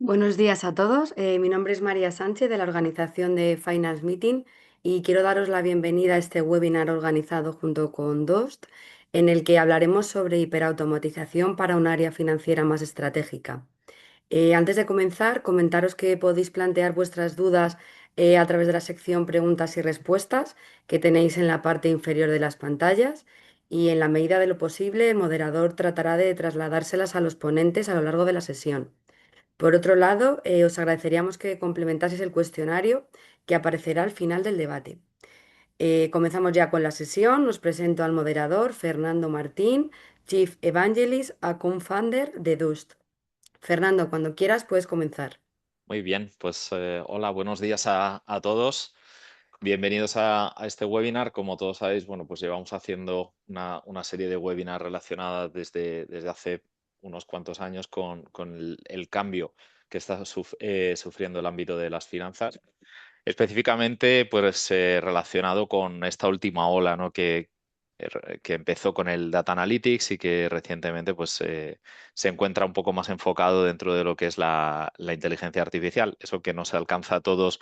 Buenos días a todos. Mi nombre es María Sánchez de la organización de Finance Meeting y quiero daros la bienvenida a este webinar organizado junto con DOST, en el que hablaremos sobre hiperautomatización para un área financiera más estratégica. Antes de comenzar, comentaros que podéis plantear vuestras dudas a través de la sección preguntas y respuestas que tenéis en la parte inferior de las pantallas y en la medida de lo posible el moderador tratará de trasladárselas a los ponentes a lo largo de la sesión. Por otro lado, os agradeceríamos que complementaseis el cuestionario que aparecerá al final del debate. Comenzamos ya con la sesión. Os presento al moderador, Fernando Martín, Chief Evangelist, Account Founder de Dust. Fernando, cuando quieras puedes comenzar. Muy bien, pues hola, buenos días a todos. Bienvenidos a este webinar. Como todos sabéis, bueno, pues llevamos haciendo una serie de webinars relacionadas desde hace unos cuantos años con el cambio que está sufriendo el ámbito de las finanzas. Específicamente, pues relacionado con esta última ola, ¿no? Que empezó con el Data Analytics y que recientemente pues, se encuentra un poco más enfocado dentro de lo que es la inteligencia artificial, eso que nos alcanza a todos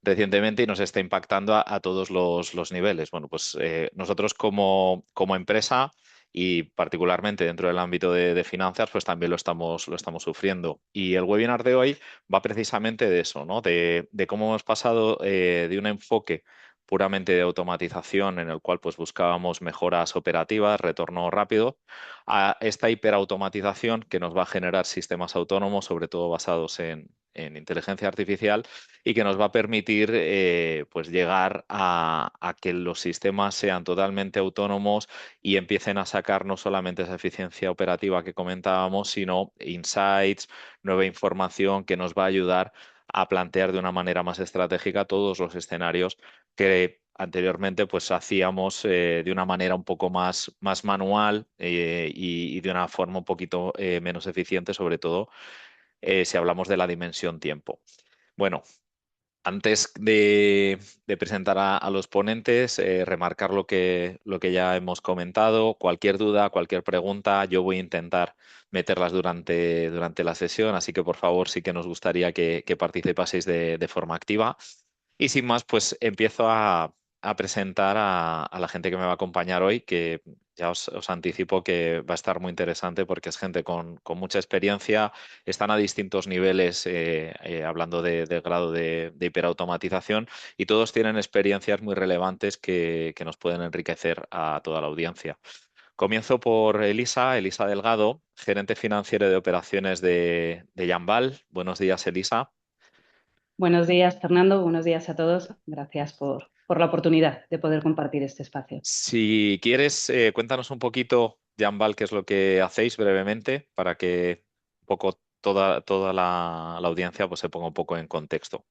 recientemente y nos está impactando a todos los niveles. Bueno, pues nosotros como empresa y particularmente dentro del ámbito de finanzas, pues también lo estamos sufriendo. Y el webinar de hoy va precisamente de eso, ¿no? De cómo hemos pasado de un enfoque puramente de automatización en el cual pues buscábamos mejoras operativas, retorno rápido, a esta hiperautomatización que nos va a generar sistemas autónomos, sobre todo basados en inteligencia artificial y que nos va a permitir pues llegar a que los sistemas sean totalmente autónomos y empiecen a sacar no solamente esa eficiencia operativa que comentábamos, sino insights, nueva información que nos va a ayudar a plantear de una manera más estratégica todos los escenarios que anteriormente pues hacíamos de una manera un poco más manual y de una forma un poquito menos eficiente, sobre todo si hablamos de la dimensión tiempo. Bueno, antes de presentar a los ponentes, remarcar lo que ya hemos comentado. Cualquier duda, cualquier pregunta, yo voy a intentar meterlas durante la sesión, así que por favor sí que nos gustaría que participaseis de forma activa. Y sin más, pues empiezo a presentar a la gente que me va a acompañar hoy, que ya os anticipo que va a estar muy interesante porque es gente con mucha experiencia, están a distintos niveles hablando del grado de hiperautomatización y todos tienen experiencias muy relevantes que nos pueden enriquecer a toda la audiencia. Comienzo por Elisa Delgado, gerente financiero de operaciones de Jambal. Buenos días, Elisa. Buenos días, Fernando. Buenos días a todos. Gracias por la oportunidad de poder compartir este espacio. Si quieres, cuéntanos un poquito, Jambal, qué es lo que hacéis brevemente para que un poco toda la audiencia pues, se ponga un poco en contexto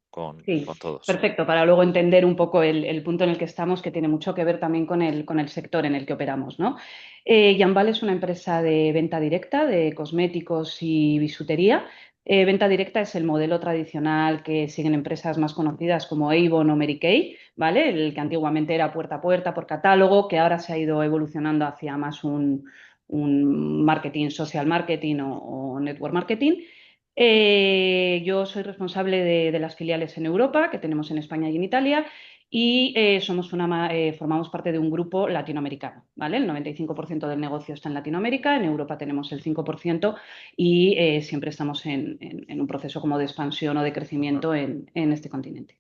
Sí, con todos. perfecto, para luego entender un poco el punto en el que estamos, que tiene mucho que ver también con el sector en el que operamos, ¿no? Jambal es una empresa de venta directa de cosméticos y bisutería. Venta directa es el modelo tradicional que siguen empresas más conocidas como Avon o Mary Kay, ¿vale? El que antiguamente era puerta a puerta por catálogo, que ahora se ha ido evolucionando hacia más un marketing, social marketing o network marketing. Yo soy responsable de las filiales en Europa, que tenemos en España y en Italia, y formamos parte de un grupo latinoamericano, ¿vale? El 95% del negocio está en Latinoamérica, en Europa tenemos el 5% y siempre estamos en un proceso como de expansión o de crecimiento en este continente.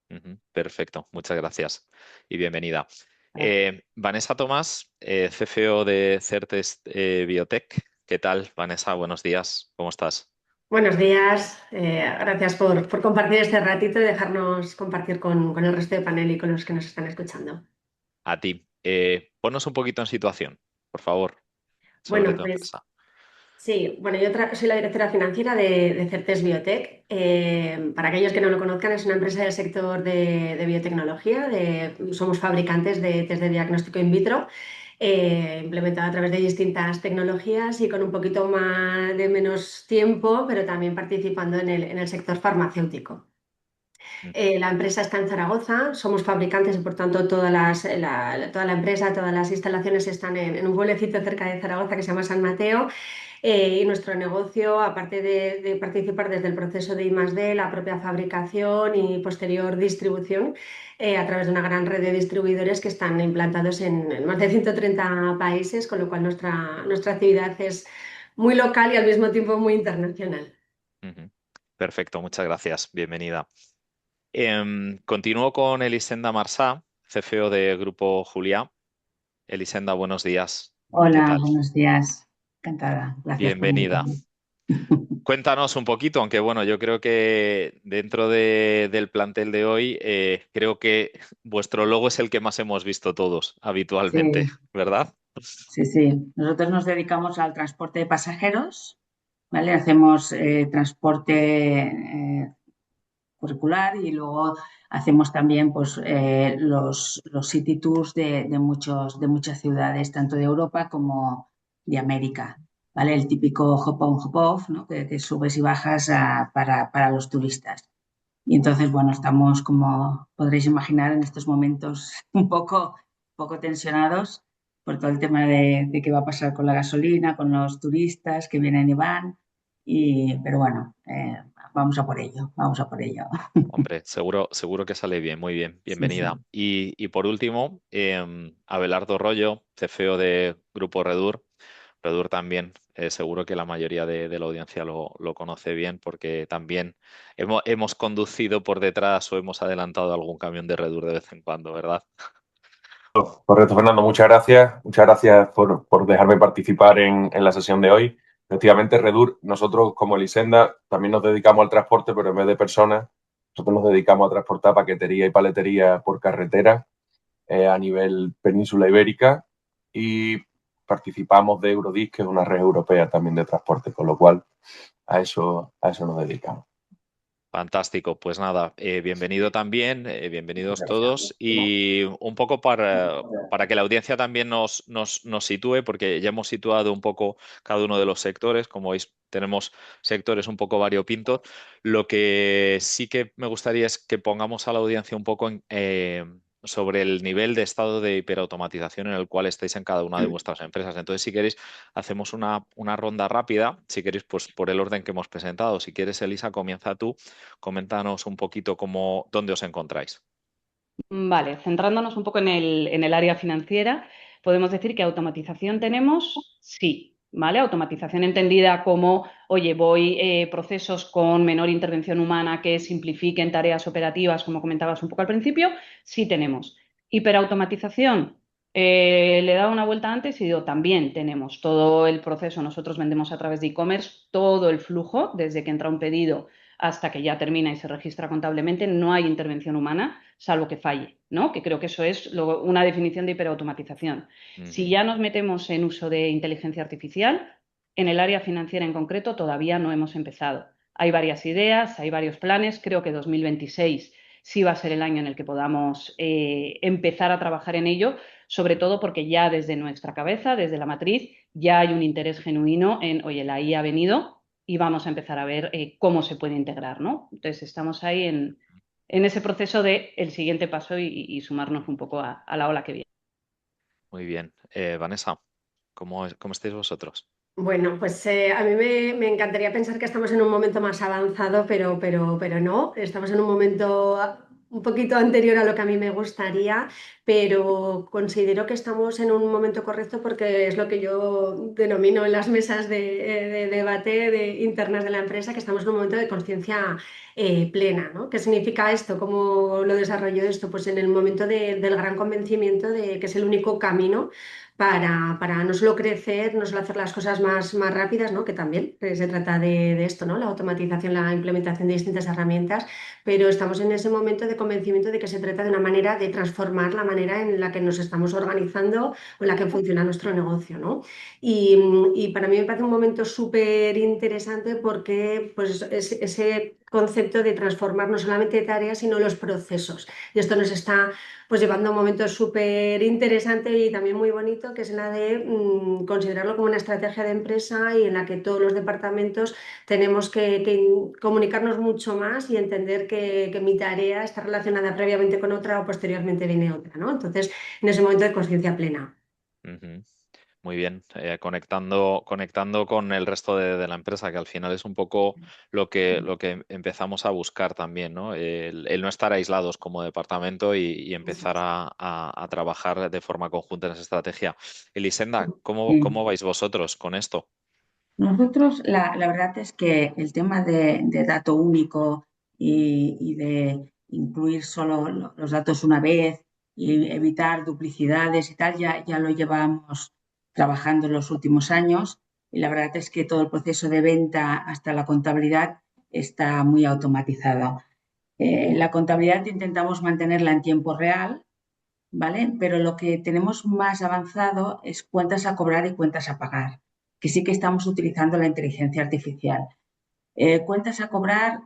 Ujú, perfecto, muchas gracias y bienvenida. Gracias. Vanessa Tomás, CFO de Certes Biotech. ¿Qué tal, Vanessa? Buenos días, ¿cómo estás? Buenos días, gracias por compartir este ratito y dejarnos compartir con el resto del panel y con los que nos están escuchando. A ti. Ponnos un poquito en situación, por favor, sobre Bueno, tu pues empresa. sí, bueno, yo soy la directora financiera de Certes Biotech. Para aquellos que no lo conozcan, es una empresa del sector de biotecnología. Somos fabricantes de test de diagnóstico in vitro, implementado a través de distintas tecnologías y con un poquito más de menos tiempo, pero también participando en el sector farmacéutico. Mm, La empresa está en Zaragoza, somos fabricantes y por tanto toda la empresa, todas las instalaciones están en un pueblecito cerca de Zaragoza que se llama San Mateo. Y nuestro negocio, aparte de participar desde el proceso de I+D, la propia fabricación y posterior distribución, a través de una gran red de distribuidores que están implantados en más de 130 países, con lo cual nuestra actividad es muy local y al mismo tiempo muy internacional. Ujú. Perfecto, muchas gracias. Bienvenida. Continúo con Elisenda Marsá, CFO de Grupo Juliá. Elisenda, buenos días. ¿Qué Hola, tal? buenos días. Encantada. Gracias por Bienvenida. invitarme. Cuéntanos un poquito, aunque bueno, yo creo que dentro del plantel de hoy, creo que vuestro logo es el que más hemos visto todos habitualmente, Sí, ¿verdad? sí, sí. Nosotros nos dedicamos al transporte de pasajeros, ¿vale? Hacemos transporte curricular y luego hacemos también pues, los city tours de muchas ciudades, tanto de Europa como de América, ¿vale? El típico hop on, hop off, ¿no? Que subes y bajas para los turistas. Y entonces, bueno, estamos, como podréis imaginar, en estos momentos un poco tensionados por todo el tema de qué va a pasar con la gasolina, con los turistas que vienen y van. Pero bueno, vamos a por ello, vamos a por ello. Hombre, seguro que sale bien, muy bien, Sí, bienvenida. sí. Y por último, Abelardo Rollo, CFO de Grupo Redur. Redur también, seguro que la mayoría de la audiencia lo conoce bien porque también hemos conducido por detrás o hemos adelantado algún camión de Redur de vez en cuando, ¿verdad? Correcto, Fernando, muchas gracias. Muchas gracias por dejarme participar en la sesión de hoy. Efectivamente, Redur, nosotros como Elisenda también nos dedicamos al transporte, pero en vez de personas, nosotros nos dedicamos a transportar paquetería y paletería por carretera a nivel península ibérica y participamos de Eurodis, que es una red europea también de transporte, con lo cual a eso nos dedicamos. Fantástico, pues nada, bienvenido también, bienvenidos Gracias. todos y un poco para que la audiencia también nos sitúe, porque ya hemos situado un poco cada uno de los sectores, como veis tenemos sectores un poco variopintos. Lo que sí que me gustaría es que pongamos a la audiencia un poco sobre el nivel de estado de hiperautomatización en el cual estáis en cada una de vuestras empresas. Entonces, si queréis, hacemos una ronda rápida, si queréis, pues por el orden que hemos presentado. Si quieres, Elisa, comienza tú. Coméntanos un poquito dónde os encontráis. Vale, centrándonos un poco en el área financiera, podemos decir que automatización tenemos, sí, ¿vale? Automatización entendida como, oye, voy procesos con menor intervención humana que simplifiquen tareas operativas, como comentabas un poco al principio, sí tenemos. Hiperautomatización, le he dado una vuelta antes y digo, también tenemos todo el proceso, nosotros vendemos a través de e-commerce, todo el flujo, desde que entra un pedido hasta que ya termina y se registra contablemente, no hay intervención humana, salvo que falle, ¿no? Que creo que eso es una definición de hiperautomatización. Si ya nos metemos en uso de inteligencia artificial, en el área financiera en concreto todavía no hemos empezado. Hay varias ideas, hay varios planes, creo que 2026 sí va a ser el año en el que podamos empezar a trabajar en ello, sobre todo porque ya desde nuestra cabeza, desde la matriz, ya hay un interés genuino en, oye, la IA ha venido y vamos a empezar a ver cómo se puede integrar, ¿no? Entonces estamos ahí en ese proceso de el siguiente paso y sumarnos un poco a la ola que viene. Muy bien. Vanessa, ¿cómo estáis vosotros? Bueno, pues a mí me encantaría pensar que estamos en un momento más avanzado, pero no. Estamos en un momento un poquito anterior a lo que a mí me gustaría, pero considero que estamos en un momento correcto porque es lo que yo denomino en las mesas de debate internas de la empresa, que estamos en un momento de conciencia plena, ¿no? ¿Qué significa esto? ¿Cómo lo desarrollo esto? Pues en el momento del gran convencimiento de que es el único camino para no solo crecer, no solo hacer las cosas más rápidas, ¿no? Que también se trata de esto, ¿no? La automatización, la implementación de distintas herramientas, pero estamos en ese momento de convencimiento de que se trata de una manera de transformar la manera en la que nos estamos organizando o en la que funciona nuestro negocio, ¿no? Y para mí me parece un momento súper interesante porque pues, ese concepto de transformar no solamente tareas, sino los procesos. Y esto nos está pues llevando a un momento súper interesante y también muy bonito, que es la de considerarlo como una estrategia de empresa y en la que todos los departamentos tenemos que comunicarnos mucho más y entender que mi tarea está relacionada previamente con otra o posteriormente viene otra, ¿no? Entonces, en ese momento de conciencia plena. Ujú. Muy bien, conectando con el resto de la empresa, que al final es un poco lo que empezamos a buscar también, ¿no? El no estar aislados como departamento y empezar a trabajar de forma conjunta en esa estrategia. Elisenda, ¿cómo vais vosotros con esto? Nosotros, la verdad es que el tema de dato único y de incluir solo los datos una vez y evitar duplicidades y tal, ya lo llevamos trabajando en los últimos años. Y la verdad es que todo el proceso de venta hasta la contabilidad está muy automatizado. La contabilidad intentamos mantenerla en tiempo real, ¿vale? Pero lo que tenemos más avanzado es cuentas a cobrar y cuentas a pagar, que sí que estamos utilizando la inteligencia artificial. Cuentas a cobrar,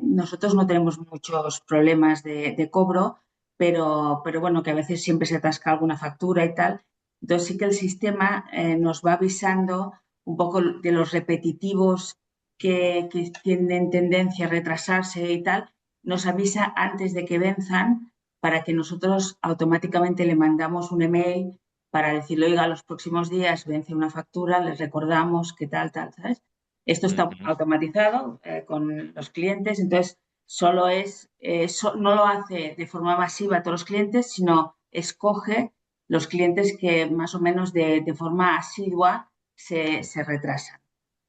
nosotros no tenemos muchos problemas de cobro, pero bueno, que a veces siempre se atasca alguna factura y tal. Entonces sí que el sistema nos va avisando un poco de los repetitivos que tienen tendencia a retrasarse y tal, nos avisa antes de que venzan para que nosotros automáticamente le mandamos un email para decirle, oiga, los próximos días vence una factura, les recordamos qué tal, ¿sabes? Esto está Ujú, automatizado con los clientes, entonces solo no lo hace de forma masiva a todos los clientes, sino escoge los clientes que más o menos de forma asidua se retrasan.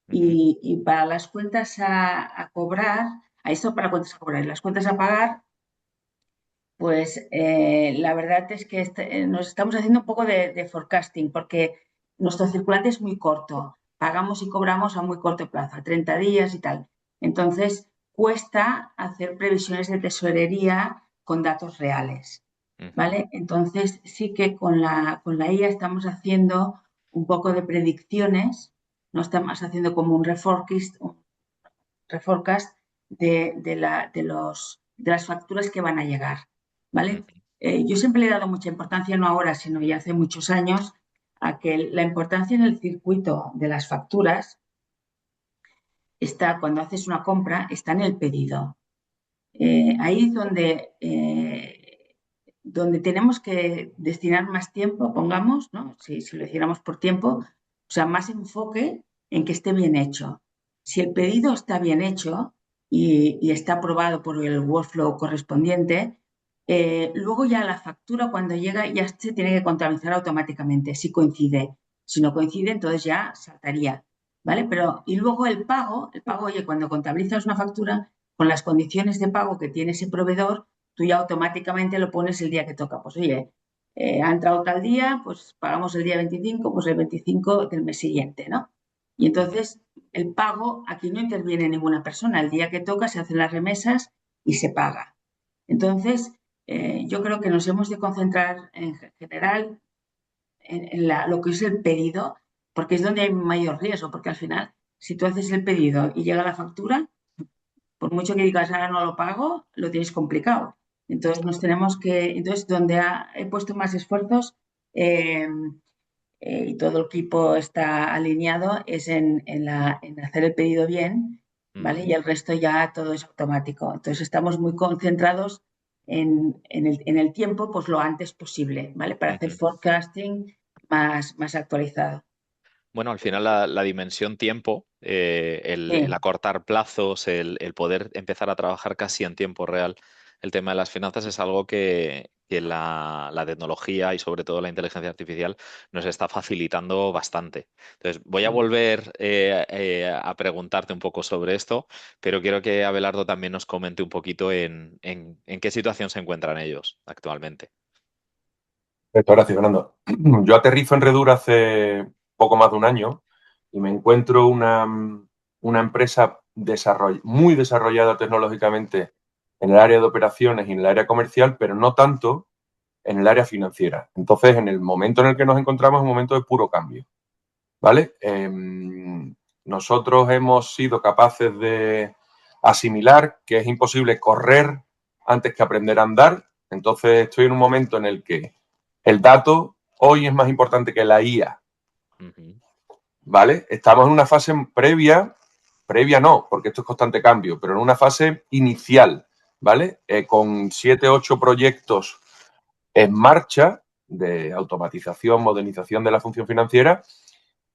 ujú, Y para las cuentas a cobrar, a esto para cuentas a cobrar y las cuentas a pagar, pues la verdad es que nos estamos haciendo un poco de forecasting porque nuestro circulante es muy corto. Pagamos y cobramos a muy corto plazo, a 30 días y tal. Entonces, cuesta hacer previsiones de tesorería con datos reales, ujú, ¿vale? Entonces, sí que con la IA estamos haciendo un poco de predicciones, no estamos haciendo como un reforecast de las facturas que van a llegar, ¿vale? ujú, Yo siempre le he dado mucha importancia, no ahora, sino ya hace muchos años, a que la importancia en el circuito de las facturas está, cuando haces una compra, está en el pedido. Ahí es donde tenemos que destinar más tiempo, pongamos, ¿no? Si lo hiciéramos por tiempo, o sea, más enfoque en que esté bien hecho. Si el pedido está bien hecho y está aprobado por el workflow correspondiente, luego ya la factura cuando llega ya se tiene que contabilizar automáticamente si coincide. Si no coincide, entonces ya saltaría, ¿vale? Pero, y luego el pago, oye, cuando contabilizas una factura, con las condiciones de pago que tiene ese proveedor, tú ya automáticamente lo pones el día que toca. Pues oye, ha entrado tal día, pues pagamos el día 25, pues el 25 del mes siguiente, ¿no? Y ujú. entonces el pago, aquí no interviene ninguna persona. El día que toca se hacen las remesas y se paga. Entonces, yo creo que nos hemos de concentrar en general en lo que es el pedido, porque es donde hay mayor riesgo, porque al final, si tú haces el pedido y llega la factura, por mucho que digas ahora no lo pago, lo tienes complicado. Entonces entonces donde he puesto más esfuerzos eh, y todo el equipo está alineado es en hacer el pedido bien, ¿vale? Ujú, Y el resto ya todo es automático. Entonces estamos muy concentrados en el tiempo, pues lo antes posible, ¿vale? Para hacer ujú. forecasting más actualizado. Bueno, al final la dimensión tiempo, el Sí. acortar plazos, el poder empezar a trabajar casi en tiempo real, el tema de las finanzas es algo que la tecnología y sobre todo la inteligencia artificial nos está facilitando bastante. Entonces, voy a volver a preguntarte un poco sobre esto, pero quiero que Abelardo también nos comente un poquito en qué situación se encuentran ellos actualmente. Perfecto, gracias, Fernando. Yo aterrizo en Redur hace poco más de un año y me encuentro una empresa muy desarrollada tecnológicamente en el área de operaciones y en el área comercial, pero no tanto en el área financiera. Entonces, en el momento en el que nos encontramos es un momento de puro cambio, ¿vale? Nosotros hemos sido capaces de asimilar que es imposible correr antes que aprender a andar. Entonces, estoy en un momento en el que el dato hoy es más importante que la IA, Ujú, ¿vale? Estamos en una fase previa no, porque esto es constante cambio, pero en una fase inicial, ¿vale? Con 7, 8 proyectos en marcha, de automatización, modernización de la función financiera.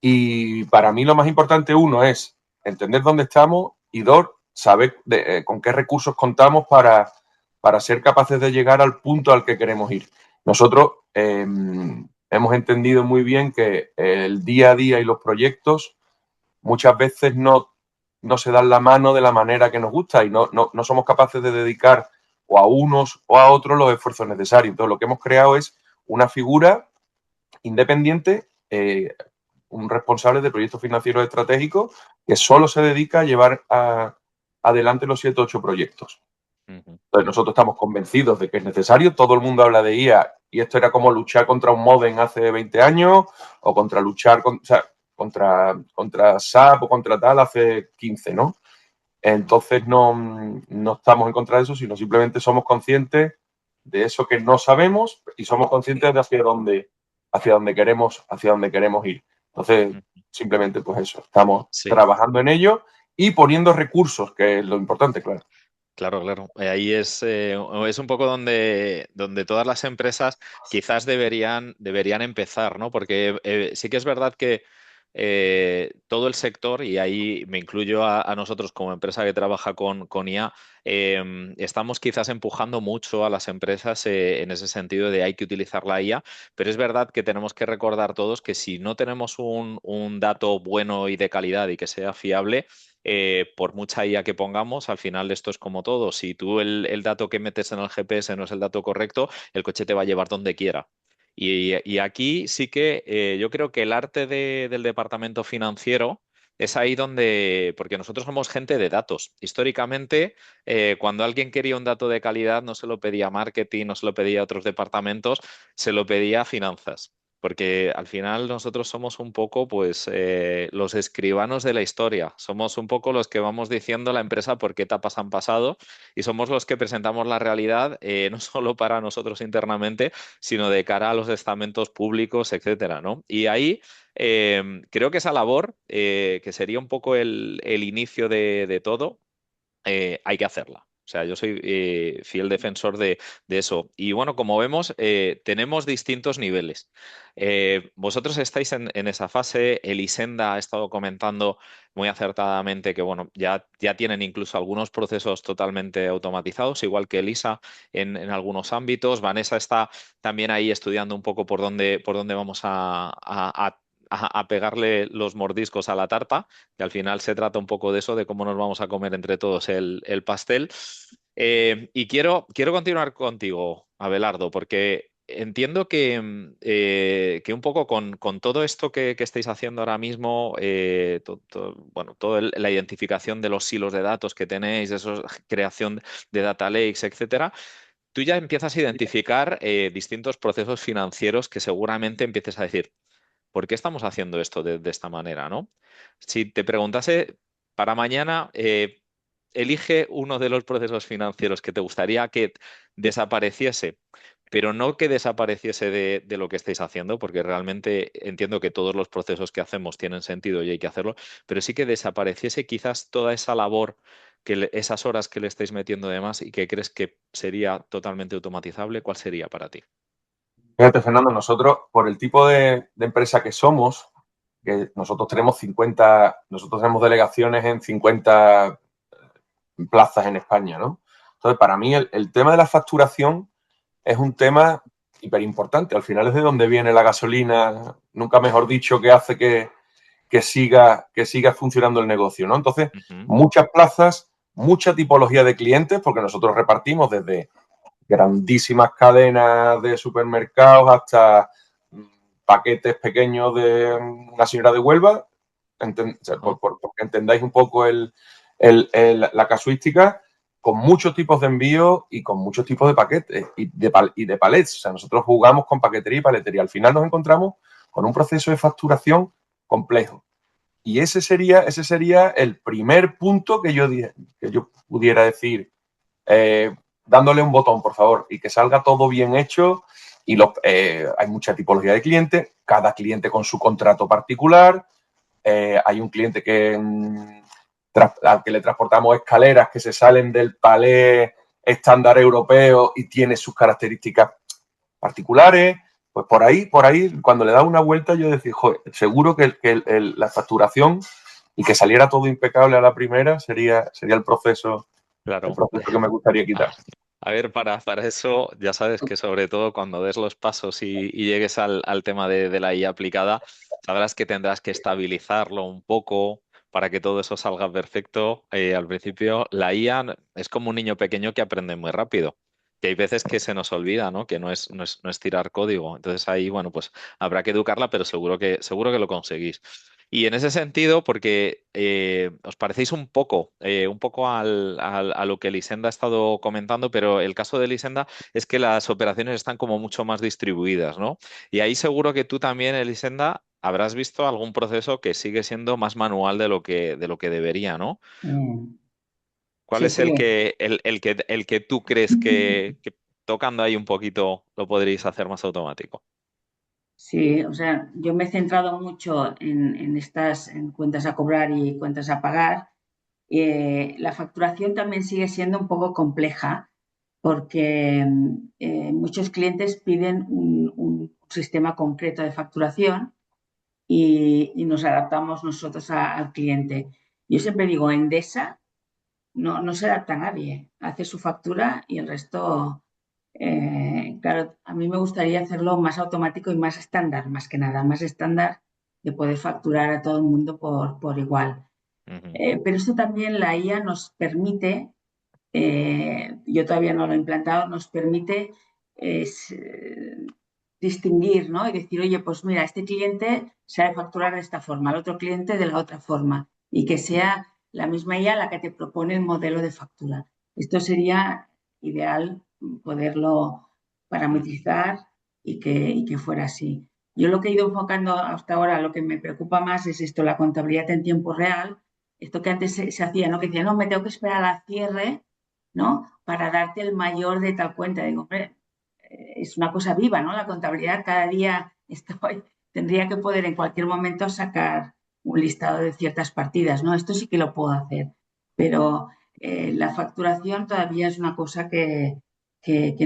Y para mí lo más importante, uno, es entender dónde estamos y dos, saber con qué recursos contamos para ser capaces de llegar al punto al que queremos ir. Nosotros hemos entendido muy bien que el día a día y los proyectos muchas veces no se dan la mano de la manera que nos gusta y no somos capaces de dedicar o a unos o a otros los esfuerzos necesarios. Entonces, lo que hemos creado es una figura independiente, un responsable de proyectos financieros estratégicos que solo se dedica a llevar adelante los 7 o 8 proyectos. Entonces, nosotros estamos convencidos de que es necesario. Todo el mundo habla de IA y esto era como luchar contra un modem hace 20 años o contra SAP o contra tal hace 15, ¿no? Entonces, no estamos en contra de eso, sino simplemente somos conscientes de eso que no sabemos y somos conscientes de hacia dónde queremos ir. Entonces, simplemente pues eso, estamos trabajando en ello y poniendo recursos, que es lo importante, claro. Claro, claro. Ahí es un poco donde todas las empresas quizás deberían empezar, ¿no? Porque sí que es verdad que todo el sector, y ahí me incluyo a nosotros como empresa que trabaja con IA, estamos quizás empujando mucho a las empresas en ese sentido de hay que utilizar la IA, pero es verdad que tenemos que recordar todos que si no tenemos un dato bueno y de calidad y que sea fiable, por mucha IA que pongamos, al final esto es como todo. Si tú el dato que metes en el GPS no es el dato correcto, el coche te va a llevar donde quiera. Y aquí sí que yo creo que el arte del departamento financiero es ahí donde, porque nosotros somos gente de datos. Históricamente, cuando alguien quería un dato de calidad, no se lo pedía a marketing, no se lo pedía a otros departamentos, se lo pedía a finanzas. Porque al final nosotros somos un poco, pues, los escribanos de la historia. Somos un poco los que vamos diciendo a la empresa por qué etapas han pasado y somos los que presentamos la realidad, no solo para nosotros internamente, sino de cara a los estamentos públicos, etcétera, ¿no? Y ahí creo que esa labor, que sería un poco el inicio de todo, hay que hacerla. O sea, yo soy fiel defensor de eso. Y bueno, como vemos, tenemos distintos niveles. Vosotros estáis en esa fase. Elisenda ha estado comentando muy acertadamente que bueno, ya tienen incluso algunos procesos totalmente automatizados, igual que Elisa en algunos ámbitos. Vanessa está también ahí estudiando un poco por dónde vamos a pegarle los mordiscos a la tarta, que al final se trata un poco de eso, de cómo nos vamos a comer entre todos el pastel. Y quiero continuar contigo, Abelardo, porque entiendo que un poco con todo esto que estáis haciendo ahora mismo, bueno, toda la identificación de los silos de datos que tenéis, creación de data lakes, etcétera, tú ya empiezas a identificar distintos procesos financieros que seguramente empieces a decir, ¿por qué estamos haciendo esto de esta manera, no? Si te preguntase para mañana, elige uno de los procesos financieros que te gustaría que desapareciese, pero no que desapareciese de lo que estáis haciendo, porque realmente entiendo que todos los procesos que hacemos tienen sentido y hay que hacerlo, pero sí que desapareciese quizás toda esa labor, esas horas que le estáis metiendo de más y que crees que sería totalmente automatizable, ¿cuál sería para ti? Fíjate, Fernando, nosotros, por el tipo de empresa que somos, que nosotros tenemos delegaciones en 50 plazas en España, ¿no? Entonces, para mí, el tema de la facturación es un tema hiper importante. Al final es de donde viene la gasolina, nunca mejor dicho, que hace que siga funcionando el negocio, ¿no? Entonces, muchas plazas, mucha tipología de clientes, porque nosotros repartimos desde grandísimas cadenas de supermercados hasta paquetes pequeños de una señora de Huelva, porque entendáis un poco la casuística, con muchos tipos de envíos y con muchos tipos de paquetes y de palets. O sea, nosotros jugamos con paquetería y paletería. Al final nos encontramos con un proceso de facturación complejo. Y ese sería el primer punto que yo pudiera decir, dándole un botón, por favor, y que salga todo bien hecho. Y hay mucha tipología de clientes, cada cliente con su contrato particular. Hay un cliente al que le transportamos escaleras que se salen del palé estándar europeo y tiene sus características particulares. Pues por ahí, cuando le da una vuelta, yo decía, joder, seguro que la facturación y que saliera todo impecable a la primera sería el proceso Claro. que me gustaría quitar. A ver, para eso ya sabes que sobre todo cuando des los pasos y llegues al tema de la IA aplicada, sabrás que tendrás que estabilizarlo un poco para que todo eso salga perfecto. Al principio, la IA es como un niño pequeño que aprende muy rápido. Que hay veces que se nos olvida, ¿no? Que no es tirar código. Entonces ahí, bueno, pues habrá que educarla, pero seguro que lo conseguís. Y en ese sentido, porque os parecéis un poco a lo que Elisenda ha estado comentando, pero el caso de Elisenda es que las operaciones están como mucho más distribuidas, ¿no? Y ahí seguro que tú también, Elisenda, habrás visto algún proceso que sigue siendo más manual de lo que debería, ¿no? ¿Cuál Sí, es sí. el que tú crees que tocando ahí un poquito lo podréis hacer más automático? Sí, o sea, yo me he centrado mucho en cuentas a cobrar y cuentas a pagar. La facturación también sigue siendo un poco compleja porque muchos clientes piden un sistema concreto de facturación y nos adaptamos nosotros al cliente. Yo siempre digo, Endesa no se adapta a nadie, hace su factura y el resto, claro, a mí me gustaría hacerlo más automático y más estándar, más que nada, más estándar de poder facturar a todo el mundo por igual. Ujú. Pero esto también la IA nos permite, yo todavía no lo he implantado, nos permite distinguir, ¿no? Y decir, oye, pues mira, este cliente sabe facturar de esta forma, el otro cliente de la otra forma, y que sea la misma IA la que te propone el modelo de factura. Esto sería ideal poderlo parametrizar y que fuera así. Yo lo que he ido enfocando hasta ahora, lo que me preocupa más es esto, la contabilidad en tiempo real, esto que antes se hacía, ¿no? Que decía, no, me tengo que esperar a cierre, ¿no? Para darte el mayor de tal cuenta. Digo, hombre, es una cosa viva, ¿no? La contabilidad cada día tendría que poder en cualquier momento sacar un listado de ciertas partidas, ¿no? Esto sí que lo puedo hacer, pero la facturación todavía es una cosa que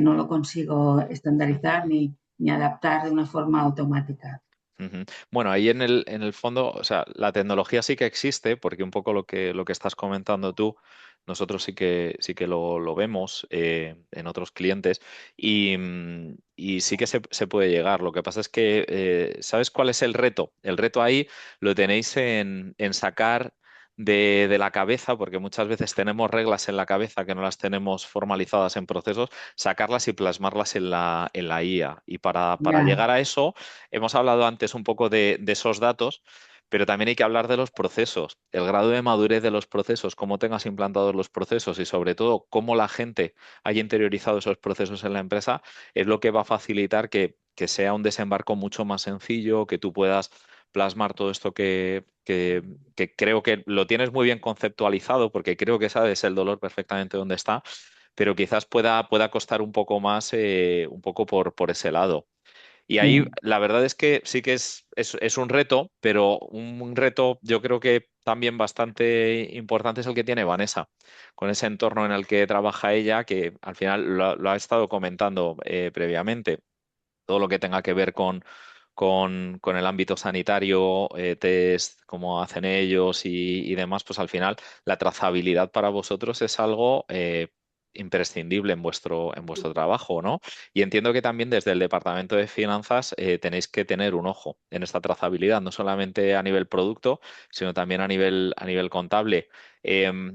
no lo consigo estandarizar ni adaptar de una forma automática. Ujú. Bueno, ahí en el fondo, o sea, la tecnología sí que existe, porque un poco lo que estás comentando tú, nosotros sí que lo vemos en otros clientes y sí que se puede llegar. Lo que pasa es que, ¿sabes cuál es el reto? El reto ahí lo tenéis en sacar de la cabeza, porque muchas veces tenemos reglas en la cabeza que no las tenemos formalizadas en procesos, sacarlas y plasmarlas en la IA. Y para Ya, llegar a eso hemos hablado antes un poco de esos datos, pero también hay que hablar de los procesos, el grado de madurez de los procesos, cómo tengas implantados los procesos y sobre todo cómo la gente haya interiorizado esos procesos en la empresa, es lo que va a facilitar que sea un desembarco mucho más sencillo, que tú puedas plasmar todo esto que creo que lo tienes muy bien conceptualizado, porque creo que sabes el dolor perfectamente dónde está, pero quizás pueda costar un poco más, un poco por ese lado. Y ahí sí, la verdad es que sí que es un reto, pero un reto yo creo que también bastante importante es el que tiene Vanessa, con ese entorno en el que trabaja ella, que al final lo ha estado comentando previamente, todo lo que tenga que ver con el ámbito sanitario, test, cómo hacen ellos y demás, pues al final la trazabilidad para vosotros es algo imprescindible en vuestro trabajo, ¿no? Y entiendo que también desde el departamento de finanzas tenéis que tener un ojo en esta trazabilidad, no solamente a nivel producto, sino también a nivel contable.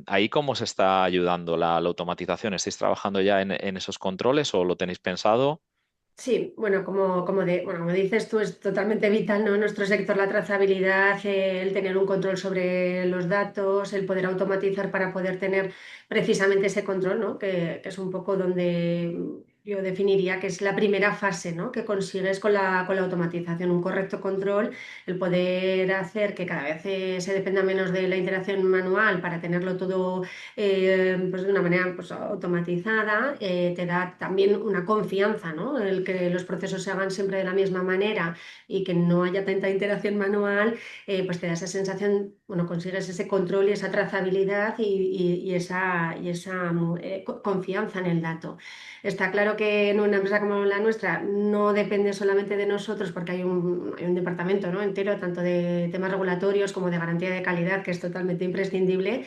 ¿Ahí cómo se está ayudando la automatización? ¿Estáis trabajando ya en esos controles o lo tenéis pensado? Sí, bueno, como dices tú, es totalmente vital, ¿no? En nuestro sector la trazabilidad, el tener un control sobre los datos, el poder automatizar para poder tener precisamente ese control, ¿no? Que es un poco donde yo definiría que es la primera fase, ¿no? Que consigues con la automatización, un correcto control, el poder hacer que cada vez se dependa menos de la interacción manual para tenerlo todo pues de una manera pues, automatizada, te da también una confianza, ¿no? El que los procesos se hagan siempre de la misma manera y que no haya tanta interacción manual, pues te da esa sensación, bueno, consigues ese control y esa trazabilidad y esa confianza en el dato. Está claro creo que en una empresa como la nuestra no depende solamente de nosotros porque hay un departamento, ¿no?, entero, tanto de temas regulatorios como de garantía de calidad, que es totalmente imprescindible,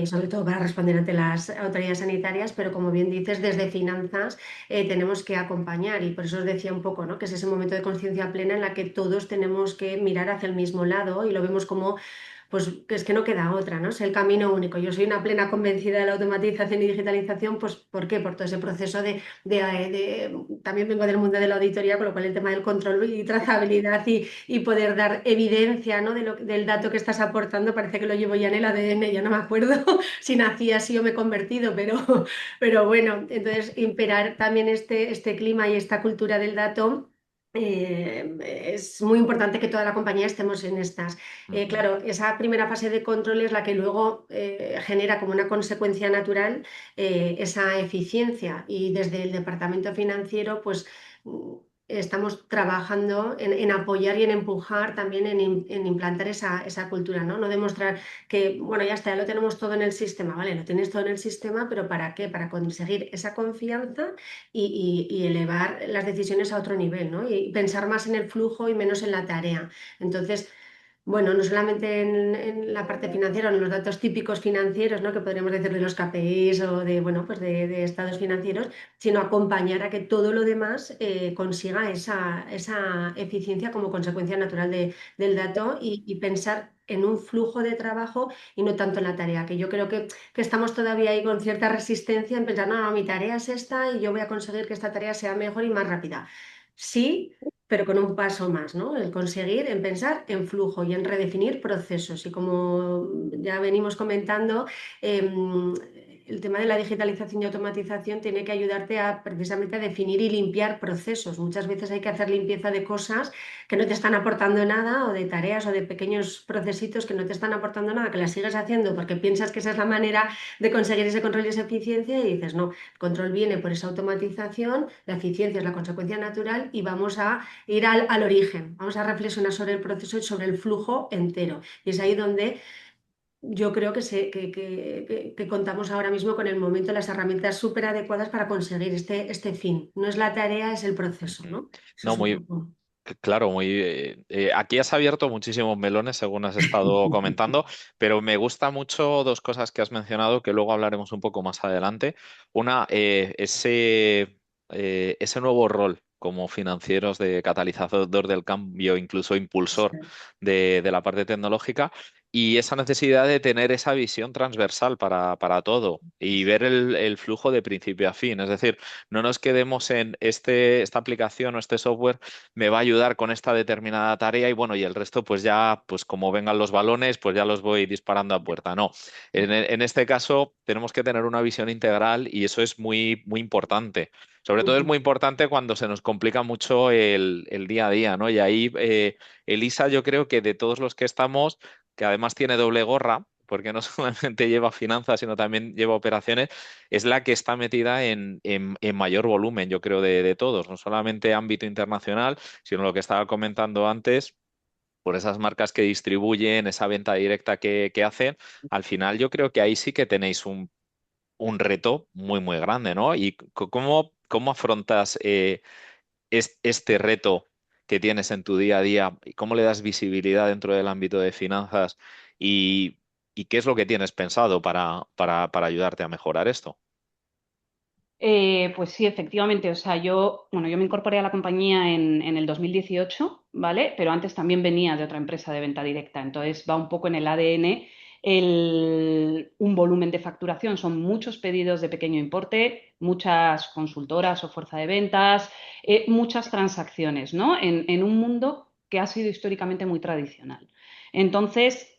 sobre todo para responder ante las autoridades sanitarias, pero como bien dices, desde finanzas tenemos que acompañar y por eso os decía un poco, ¿no?, que es ese momento de conciencia plena en la que todos tenemos que mirar hacia el mismo lado y lo vemos como pues que es que no queda otra, ¿no? Es el camino único. Yo soy una plena convencida de la automatización y digitalización, pues ¿por qué? Por todo ese proceso también vengo del mundo de la auditoría, con lo cual el tema del control y trazabilidad y poder dar evidencia, ¿no?, del dato que estás aportando, parece que lo llevo ya en el ADN, ya no me acuerdo si nací así o me he convertido, pero bueno, entonces imperar también este clima y esta cultura del dato. Es muy importante que toda la compañía estemos en estas. Claro, esa primera fase de control es la que luego genera como una consecuencia natural esa eficiencia y desde el departamento financiero pues estamos trabajando en apoyar y en empujar también en implantar esa cultura, ¿no? No demostrar que, bueno, ya está, ya lo tenemos todo en el sistema, ¿vale? Lo tienes todo en el sistema, pero ¿para qué? Para conseguir esa confianza y elevar las decisiones a otro nivel, ¿no? Y pensar más en el flujo y menos en la tarea. Entonces, bueno, no solamente en la parte financiera, en los datos típicos financieros, ¿no?, que podríamos decir de los KPIs o de, bueno, pues de estados financieros, sino acompañar a que todo lo demás consiga esa eficiencia como consecuencia natural del dato y pensar en un flujo de trabajo y no tanto en la tarea, que yo creo que estamos todavía ahí con cierta resistencia en pensar, no, no, mi tarea es esta y yo voy a conseguir que esta tarea sea mejor y más rápida. Sí, pero con un paso más, ¿no? El conseguir, en pensar en flujo y en redefinir procesos. Y como ya venimos comentando, el tema de la digitalización y automatización tiene que ayudarte a precisamente a definir y limpiar procesos. Muchas veces hay que hacer limpieza de cosas que no te están aportando nada, o de tareas o de pequeños procesitos que no te están aportando nada, que las sigues haciendo porque piensas que esa es la manera de conseguir ese control y esa eficiencia y dices, no, el control viene por esa automatización, la eficiencia es la consecuencia natural y vamos a ir al origen, vamos a reflexionar sobre el proceso y sobre el flujo entero. Y es ahí donde yo creo que contamos ahora mismo con el momento, las herramientas súper adecuadas para conseguir este fin. No es la tarea, es el proceso, ¿no? Eso No, es un muy poco. claro, muy. Aquí has abierto muchísimos melones según has estado comentando, pero me gusta mucho dos cosas que has mencionado que luego hablaremos un poco más adelante. Una, ese nuevo rol como financieros de catalizador del cambio, incluso impulsor de la parte tecnológica, y esa necesidad de tener esa visión transversal para todo y ver el flujo de principio a fin. Es decir, no nos quedemos en esta aplicación o este software me va a ayudar con esta determinada tarea y bueno, y el resto pues ya, pues como vengan los balones, pues ya los voy disparando a puerta. No, en este caso tenemos que tener una visión integral y eso es muy, muy importante. Sobre todo es muy importante cuando se nos complica mucho el día a día, ¿no? Y ahí, Elisa, yo creo que de todos los que estamos, que además tiene doble gorra, porque no solamente lleva finanzas, sino también lleva operaciones, es la que está metida en mayor volumen, yo creo, de todos, no solamente ámbito internacional, sino lo que estaba comentando antes, por esas marcas que distribuyen, esa venta directa que hacen, al final yo creo que ahí sí que tenéis un reto muy, muy grande, ¿no? ¿Y cómo afrontas este reto que tienes en tu día a día y cómo le das visibilidad dentro del ámbito de finanzas y, y qué es lo que tienes pensado para ayudarte a mejorar esto? Pues sí, efectivamente. O sea, bueno, yo me incorporé a la compañía en el 2018, ¿vale? Pero antes también venía de otra empresa de venta directa. Entonces va un poco en el ADN un volumen de facturación. Son muchos pedidos de pequeño importe, muchas consultoras o fuerza de ventas, muchas transacciones, ¿no? En un mundo que ha sido históricamente muy tradicional. Entonces,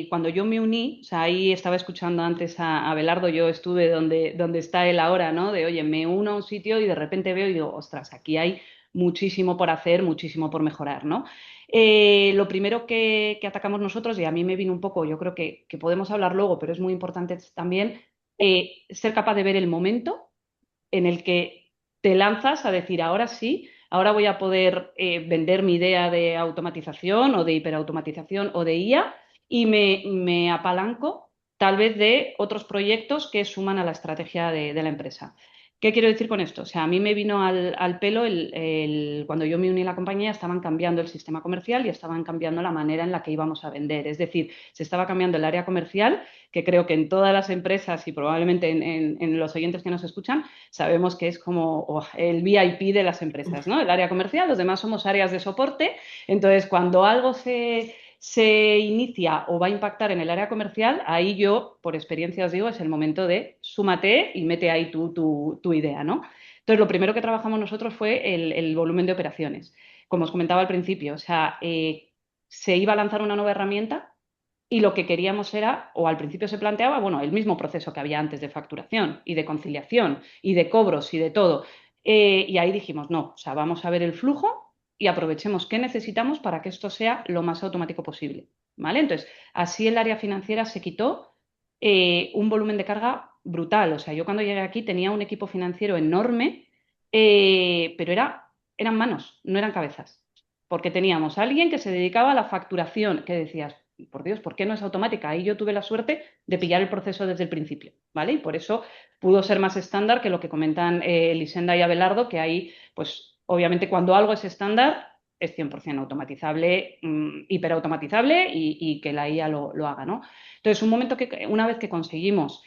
cuando yo me uní, o sea, ahí estaba escuchando antes a Abelardo, yo estuve donde está él ahora, ¿no? De, oye, me uno a un sitio y de repente veo y digo, ostras, aquí hay muchísimo por hacer, muchísimo por mejorar, ¿no? Lo primero que atacamos nosotros, y a mí me vino un poco, yo creo que podemos hablar luego, pero es muy importante también ser capaz de ver el momento en el que te lanzas a decir, ahora sí, ahora voy a poder vender mi idea de automatización o de hiperautomatización o de IA y me apalanco tal vez de otros proyectos que suman a la estrategia de la empresa. ¿Qué quiero decir con esto? O sea, a mí me vino al pelo cuando yo me uní a la compañía, estaban cambiando el sistema comercial y estaban cambiando la manera en la que íbamos a vender. Es decir, se estaba cambiando el área comercial, que creo que en todas las empresas y probablemente en los oyentes que nos escuchan, sabemos que es como el VIP de las empresas, ¿no? El área comercial, los demás somos áreas de soporte. Entonces, cuando algo se inicia o va a impactar en el área comercial, ahí yo, por experiencia os digo, es el momento de súmate y mete ahí tu idea, ¿no? Entonces, lo primero que trabajamos nosotros fue el volumen de operaciones. Como os comentaba al principio, o sea, se iba a lanzar una nueva herramienta y lo que queríamos era, o al principio se planteaba, bueno, el mismo proceso que había antes de facturación y de conciliación y de cobros y de todo. Y ahí dijimos, no, o sea, vamos a ver el flujo y aprovechemos qué necesitamos para que esto sea lo más automático posible. ¿Vale? Entonces, así el área financiera se quitó un volumen de carga brutal. O sea, yo cuando llegué aquí tenía un equipo financiero enorme, pero eran manos, no eran cabezas. Porque teníamos a alguien que se dedicaba a la facturación, que decías, por Dios, ¿por qué no es automática? Ahí yo tuve la suerte de pillar el proceso desde el principio, ¿vale? Y por eso pudo ser más estándar que lo que comentan Elisenda y Abelardo, que ahí, pues, obviamente cuando algo es estándar, es 100% automatizable, hiperautomatizable y que la IA lo haga, ¿no? Entonces, una vez que conseguimos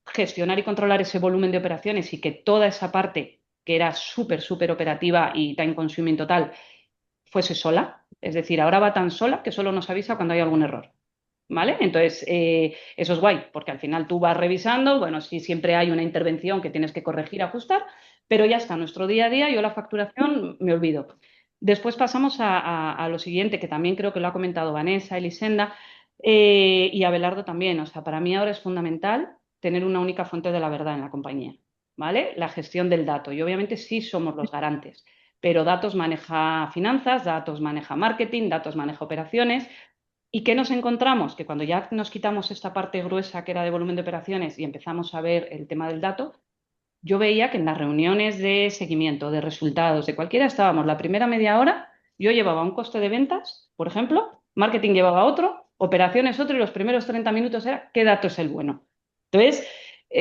gestionar y controlar ese volumen de operaciones y que toda esa parte que era súper, súper operativa y time consuming total fuese sola, es decir, ahora va tan sola que solo nos avisa cuando hay algún error. ¿Vale? Entonces, eso es guay, porque al final tú vas revisando, bueno, sí, siempre hay una intervención que tienes que corregir, ajustar, pero ya está, nuestro día a día, yo la facturación me olvido. Después pasamos a lo siguiente, que también creo que lo ha comentado Vanessa, Elisenda y Abelardo también. O sea, para mí ahora es fundamental tener una única fuente de la verdad en la compañía, ¿vale? La gestión del dato. Y obviamente sí somos los garantes, pero datos maneja finanzas, datos maneja marketing, datos maneja operaciones. ¿Y qué nos encontramos? Que cuando ya nos quitamos esta parte gruesa que era de volumen de operaciones y empezamos a ver el tema del dato, yo veía que en las reuniones de seguimiento, de resultados, de cualquiera, estábamos la primera media hora, yo llevaba un coste de ventas, por ejemplo, marketing llevaba otro, operaciones otro, y los primeros 30 minutos era qué dato es el bueno. Entonces,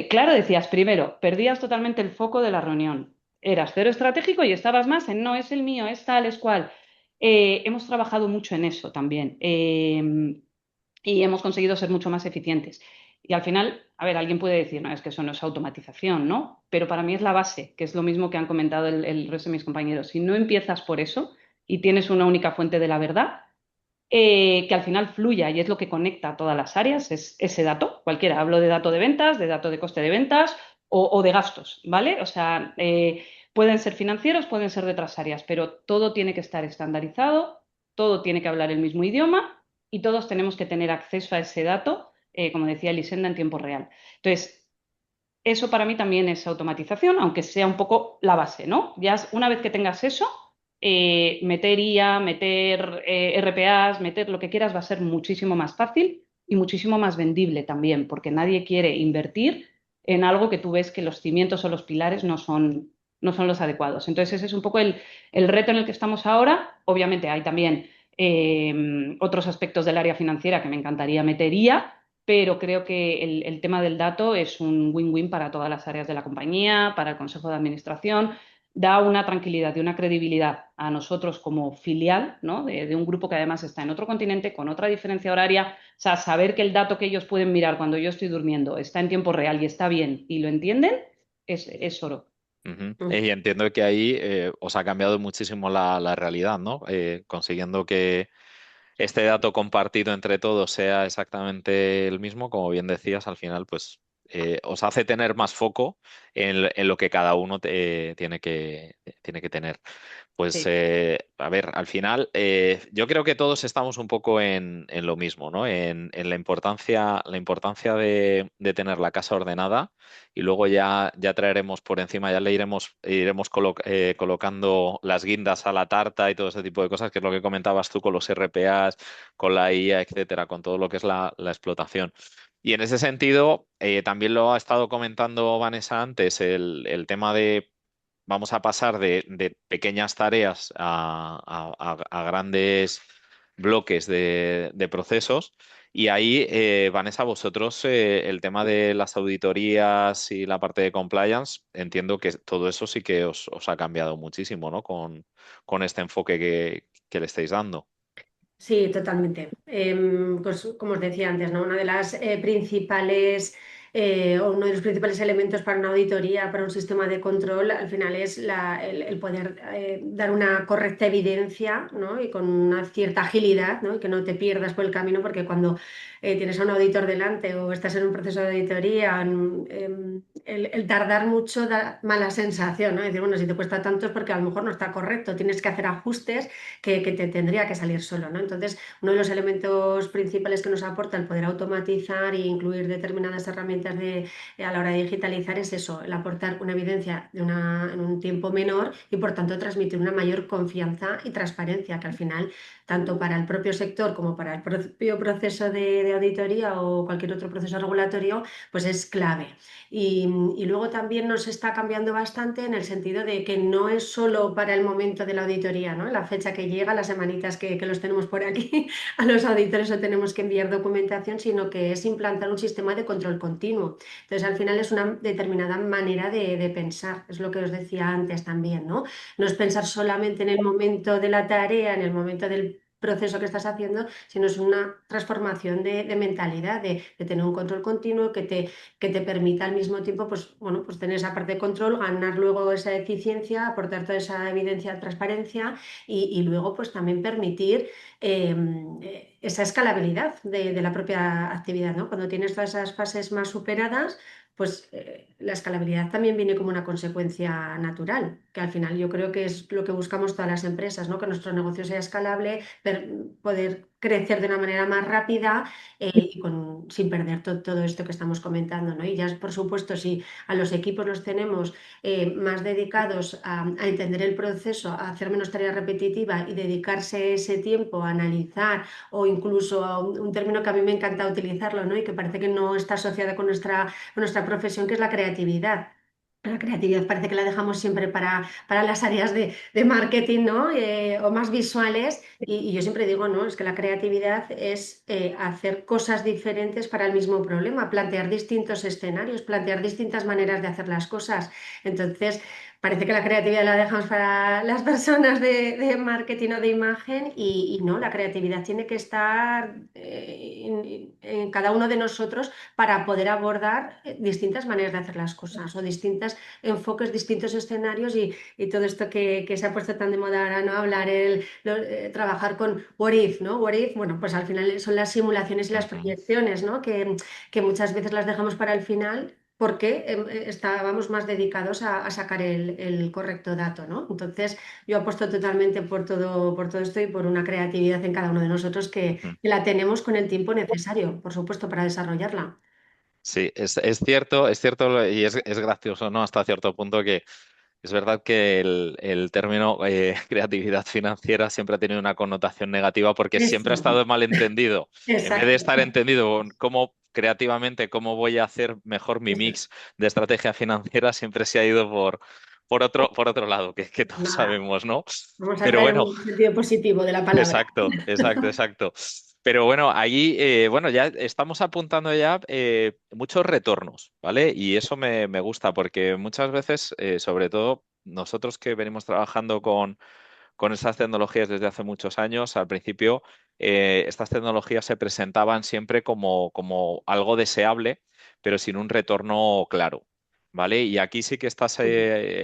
claro, decías, primero, perdías totalmente el foco de la reunión. Eras cero estratégico y estabas más en no, es el mío, es tal, es cual. Hemos trabajado mucho en eso también y hemos conseguido ser mucho más eficientes. Y al final, a ver, alguien puede decir, no, es que eso no es automatización, ¿no? Pero para mí es la base, que es lo mismo que han comentado el resto de mis compañeros. Si no empiezas por eso y tienes una única fuente de la verdad, que al final fluya y es lo que conecta a todas las áreas, es ese dato, cualquiera. Hablo de dato de ventas, de dato de coste de ventas o de gastos, ¿vale? O sea, pueden ser financieros, pueden ser de otras áreas, pero todo tiene que estar estandarizado, todo tiene que hablar el mismo idioma y todos tenemos que tener acceso a ese dato, como decía Elisenda, en tiempo real. Entonces, eso para mí también es automatización, aunque sea un poco la base, ¿no? Ya una vez que tengas eso, meter IA, meter RPAs, meter lo que quieras va a ser muchísimo más fácil y muchísimo más vendible también, porque nadie quiere invertir en algo que tú ves que los cimientos o los pilares no son los adecuados. Entonces, ese es un poco el reto en el que estamos ahora. Obviamente hay también otros aspectos del área financiera que me encantaría meter IA, pero creo que el tema del dato es un win-win para todas las áreas de la compañía, para el Consejo de Administración, da una tranquilidad y una credibilidad a nosotros como filial, ¿no? de un grupo que además está en otro continente, con otra diferencia horaria. O sea, saber que el dato que ellos pueden mirar cuando yo estoy durmiendo está en tiempo real y está bien y lo entienden, es oro. Ujú. Mm. Y entiendo que ahí os ha cambiado muchísimo la realidad, ¿no? Consiguiendo que este dato compartido entre todos sea exactamente el mismo, como bien decías, al final, pues os hace tener más foco en lo que cada uno tiene que tener. Pues Sí, a ver, al final yo creo que todos estamos un poco en lo mismo, ¿no? En la importancia de tener la casa ordenada y luego ya traeremos por encima, ya le iremos colocando las guindas a la tarta y todo ese tipo de cosas, que es lo que comentabas tú con los RPAs, con la IA, etcétera, con todo lo que es la explotación. Y en ese sentido, también lo ha estado comentando Vanessa antes, el tema de vamos a pasar de pequeñas tareas a grandes bloques de procesos Y ahí, Vanessa, vosotros el tema de las auditorías y la parte de compliance, entiendo que todo eso sí que os ha cambiado muchísimo, ¿no? Con este enfoque que le estáis dando. Sí, totalmente. Pues como os decía antes, ¿no? Una de las principales o uno de los principales elementos para una auditoría, para un sistema de control, al final es el poder dar una correcta evidencia, ¿no? Y con una cierta agilidad, ¿no? Y que no te pierdas por el camino, porque cuando tienes a un auditor delante o estás en un proceso de auditoría, el tardar mucho da mala sensación, ¿no? Es decir, bueno, si te cuesta tanto es porque a lo mejor no está correcto, tienes que hacer ajustes que te tendría que salir solo, ¿no? Entonces, uno de los elementos principales que nos aporta el poder automatizar e incluir determinadas herramientas a la hora de digitalizar es eso, el aportar una evidencia en un tiempo menor y, por tanto, transmitir una mayor confianza y transparencia, que al final, tanto para el propio sector como para el propio proceso de auditoría o cualquier otro proceso regulatorio, pues es clave. Y luego también nos está cambiando bastante en el sentido de que no es solo para el momento de la auditoría, ¿no? La fecha que llega, las semanitas que los tenemos por aquí, a los auditores o tenemos que enviar documentación, sino que es implantar un sistema de control continuo. Entonces, al final es una determinada manera de pensar, es lo que os decía antes también, ¿no? No es pensar solamente en el momento de la tarea, en el momento del proceso que estás haciendo, sino es una transformación de mentalidad, de tener un control continuo que te permita al mismo tiempo, pues, bueno, pues tener esa parte de control, ganar luego esa eficiencia, aportar toda esa evidencia, transparencia y luego pues también permitir esa escalabilidad de la propia actividad, ¿no? Cuando tienes todas esas fases más superadas, pues la escalabilidad también viene como una consecuencia natural, que al final yo creo que es lo que buscamos todas las empresas, ¿no? Que nuestro negocio sea escalable, poder crecer de una manera más rápida y sin perder todo esto que estamos comentando, ¿no? Y ya, por supuesto, si a los equipos los tenemos más dedicados a entender el proceso, a hacer menos tarea repetitiva y dedicarse ese tiempo a analizar o incluso a un término que a mí me encanta utilizarlo, ¿no? Y que parece que no está asociada con nuestra profesión, que es la creatividad. La creatividad parece que la dejamos siempre para las áreas de marketing, ¿no? O más visuales. Y yo siempre digo, no, es que la creatividad es hacer cosas diferentes para el mismo problema, plantear distintos escenarios, plantear distintas maneras de hacer las cosas. Entonces, parece que la creatividad la dejamos para las personas de marketing o de imagen y no, la creatividad tiene que estar en cada uno de nosotros para poder abordar distintas maneras de hacer las cosas o distintos enfoques, distintos escenarios y todo esto que se ha puesto tan de moda ahora, ¿no? Hablar, trabajar con what if, ¿no? What if, bueno, pues al final son las simulaciones y las Ujú. proyecciones, ¿no? Que muchas veces las dejamos para el final porque estábamos más dedicados a sacar el correcto dato, ¿no? Entonces, yo apuesto totalmente por todo esto y por una creatividad en cada uno de nosotros Ujú. que la tenemos con el tiempo necesario, por supuesto, para desarrollarla. Sí, es cierto y es gracioso, ¿no? Hasta cierto punto que es verdad que el término creatividad financiera siempre ha tenido una connotación negativa porque siempre ha Eso, estado mal entendido. En vez de exacto. estar entendido con cómo creativamente, cómo voy a hacer mejor mi Eso. mix de estrategia financiera, siempre se ha ido por otro lado, que todos Nada, sabemos, ¿no? vamos a Pero traer bueno, un sentido positivo de la palabra. exacto, exacto, exacto. Pero bueno, ahí, bueno, ya estamos apuntando ya muchos retornos, ¿vale? Y eso me gusta porque muchas veces, sobre todo nosotros que venimos trabajando con estas tecnologías desde hace muchos años, al principio estas tecnologías se presentaban siempre como algo deseable, pero sin un retorno claro. ¿Vale? Y aquí sí que estás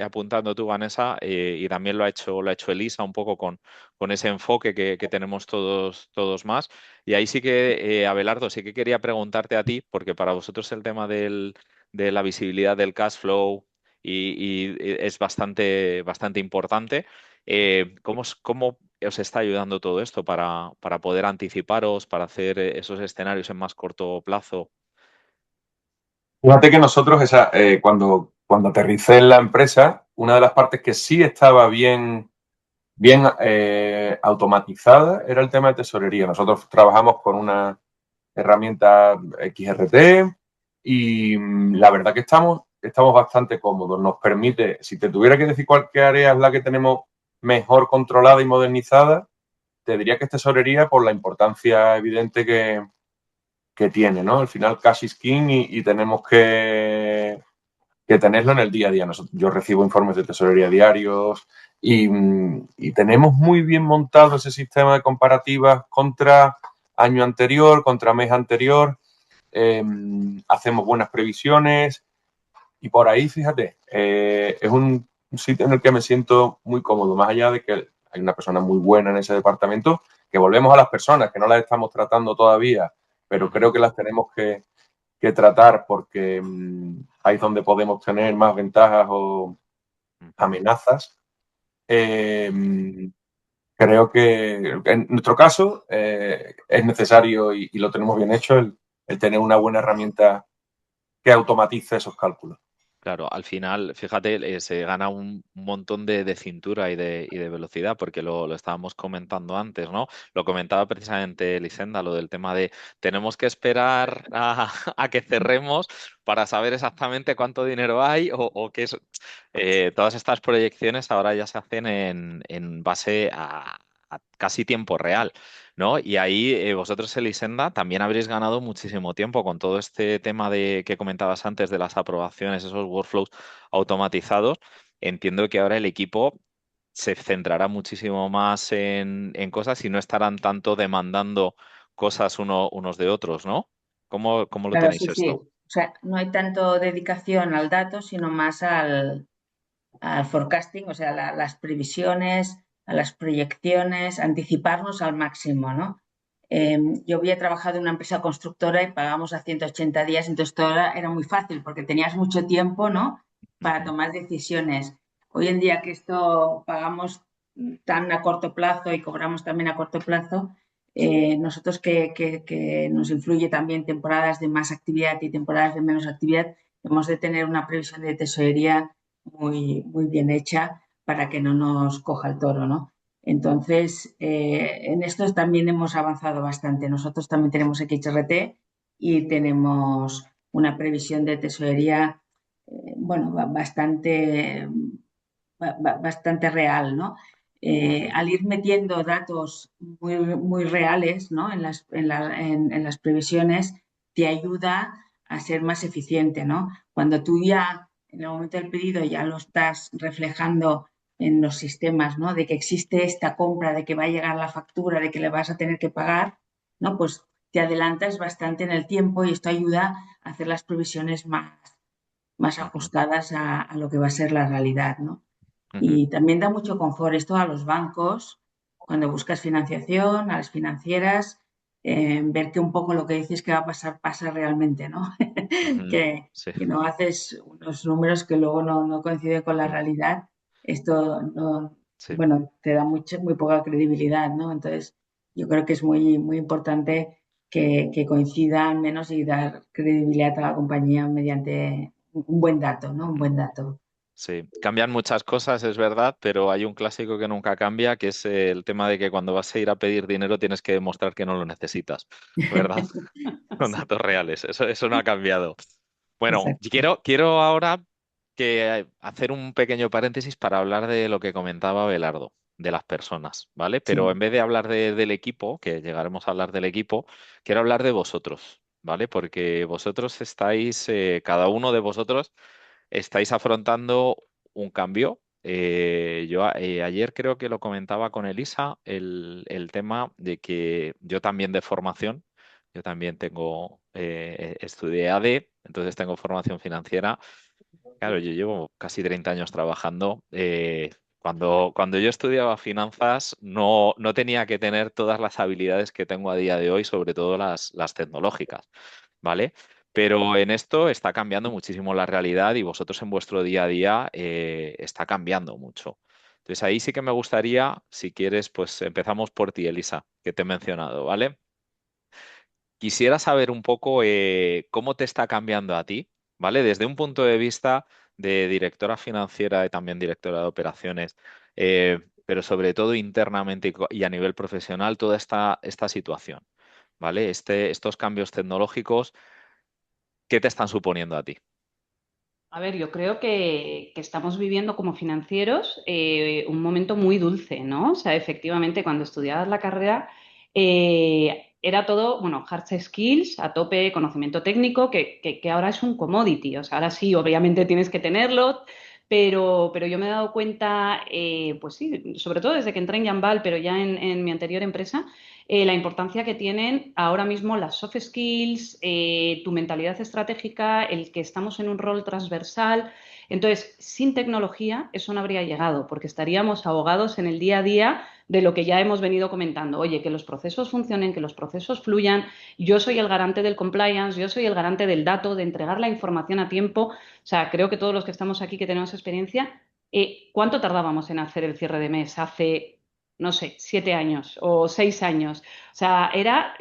apuntando tú, Vanessa, y también lo ha hecho Elisa un poco con ese enfoque que tenemos todos más. Y ahí sí que, Abelardo, sí que quería preguntarte a ti, porque para vosotros el tema de la visibilidad del cash flow y es bastante importante. ¿Cómo os está ayudando todo esto para poder anticiparos, para hacer esos escenarios en más corto plazo? Fíjate que nosotros, cuando aterricé en la empresa, una de las partes que sí estaba bien automatizada era el tema de tesorería. Nosotros trabajamos con una herramienta XRT y la verdad que estamos bastante cómodos. Nos permite, si te tuviera que decir cuál área es la que tenemos mejor controlada y modernizada, te diría que es tesorería por la importancia evidente que tiene, ¿no? Al final cash is king y tenemos que tenerlo en el día a día. Yo recibo informes de tesorería diarios y tenemos muy bien montado ese sistema de comparativas contra año anterior, contra mes anterior. Hacemos buenas previsiones y por ahí, fíjate, es un sitio en el que me siento muy cómodo, más allá de que hay una persona muy buena en ese departamento, que volvemos a las personas, que no las estamos tratando todavía, pero creo que las tenemos que tratar porque ahí es donde podemos tener más ventajas o amenazas. Creo que en nuestro caso es necesario y lo tenemos bien hecho el tener una buena herramienta que automatice esos cálculos. Claro, al final, fíjate, se gana un montón de cintura y de velocidad, porque lo estábamos comentando antes, ¿no? Lo comentaba precisamente Elisenda, lo del tema de tenemos que esperar a que cerremos para saber exactamente cuánto dinero hay o qué es. Todas estas proyecciones ahora ya se hacen en base a casi tiempo real. ¿No? Y ahí vosotros, Elisenda, también habréis ganado muchísimo tiempo con todo este tema de que comentabas antes de las aprobaciones, esos workflows automatizados. Entiendo que ahora el equipo se centrará muchísimo más en cosas y no estarán tanto demandando cosas unos de otros, ¿no? ¿Cómo lo Claro, tenéis sí, sí. esto? O sea, no hay tanto dedicación al dato, sino más al forecasting, o sea, las previsiones, a las proyecciones, anticiparnos al máximo, ¿no? Yo había trabajado en una empresa constructora y pagábamos a 180 días, entonces todo era muy fácil porque tenías mucho tiempo, ¿no? Para Ujú. tomar decisiones. Hoy en día que esto pagamos tan a corto plazo y cobramos también a corto plazo, nosotros que nos influye también temporadas de más actividad y temporadas de menos actividad, hemos de tener una previsión de tesorería muy bien hecha para que no nos coja el toro, ¿no? Entonces, en esto también hemos avanzado bastante. Nosotros también tenemos XRT y tenemos una previsión de tesorería, bueno, bastante real, ¿no? Ujú. Al ir metiendo datos muy reales, ¿no? En las previsiones, te ayuda a ser más eficiente, ¿no? Cuando tú ya, en el momento del pedido, ya lo estás reflejando en los sistemas, ¿no? De que existe esta compra, de que va a llegar la factura, de que le vas a tener que pagar, ¿no? Pues te adelantas bastante en el tiempo y esto ayuda a hacer las previsiones más Ujú. ajustadas a lo que va a ser la realidad, ¿no? Ujú. Y también da mucho confort esto a los bancos, cuando buscas financiación, a las financieras, ver que un poco lo que dices que va a pasar pasa realmente, ¿no? Ujú. Sí. que no haces unos números que luego no coinciden con la Ujú. realidad. Esto no, Sí. bueno, te da muy poca credibilidad, ¿no? Entonces, yo creo que es muy importante que coincida al menos y dar credibilidad a la compañía mediante un buen dato, ¿no? Un Ujú. buen dato. Sí, cambian muchas cosas, es verdad, pero hay un clásico que nunca cambia, que es el tema de que cuando vas a ir a pedir dinero tienes que demostrar que no lo necesitas, ¿verdad? Con Sí, datos reales, eso no ha cambiado. Bueno, exacto. quiero ahora hacer un pequeño paréntesis para hablar de lo que comentaba Belardo, de las personas, ¿vale? Pero Sí. en vez de hablar del equipo, que llegaremos a hablar del equipo, quiero hablar de vosotros, ¿vale? Porque vosotros estáis, cada uno de vosotros estáis afrontando un cambio. Ayer creo que lo comentaba con Elisa, el tema de que yo también de formación, yo también estudié AD, entonces tengo formación financiera. Claro, yo llevo casi 30 años trabajando. Cuando yo estudiaba finanzas no tenía que tener todas las habilidades que tengo a día de hoy, sobre todo las tecnológicas, ¿vale? Pero en esto está cambiando muchísimo la realidad y vosotros en vuestro día a día está cambiando mucho. Entonces ahí sí que me gustaría, si quieres, pues empezamos por ti, Elisa, que te he mencionado, ¿vale? Quisiera saber un poco cómo te está cambiando a ti, ¿vale? Desde un punto de vista de directora financiera y también directora de operaciones, pero sobre todo internamente y a nivel profesional, toda esta situación, ¿vale? Estos cambios tecnológicos, ¿qué te están suponiendo a ti? A ver, yo creo que estamos viviendo como financieros un momento muy dulce, ¿no? O sea, efectivamente, cuando estudiabas la carrera, era todo, bueno, hard skills, a tope, conocimiento técnico, que ahora es un commodity. O sea, ahora sí, obviamente tienes que tenerlo, pero yo me he dado cuenta, pues sí, sobre todo desde que entré en Jambal, pero ya en mi anterior empresa, la importancia que tienen ahora mismo las soft skills, tu mentalidad estratégica, el que estamos en un rol transversal. Entonces, sin tecnología eso no habría llegado, porque estaríamos ahogados en el día a día de lo que ya hemos venido comentando. Oye, que los procesos funcionen, que los procesos fluyan. Yo soy el garante del compliance, yo soy el garante del dato, de entregar la información a tiempo. O sea, creo que todos los que estamos aquí que tenemos experiencia, ¿cuánto tardábamos en hacer el cierre de mes hace, no sé, 7 años o 6 años? O sea,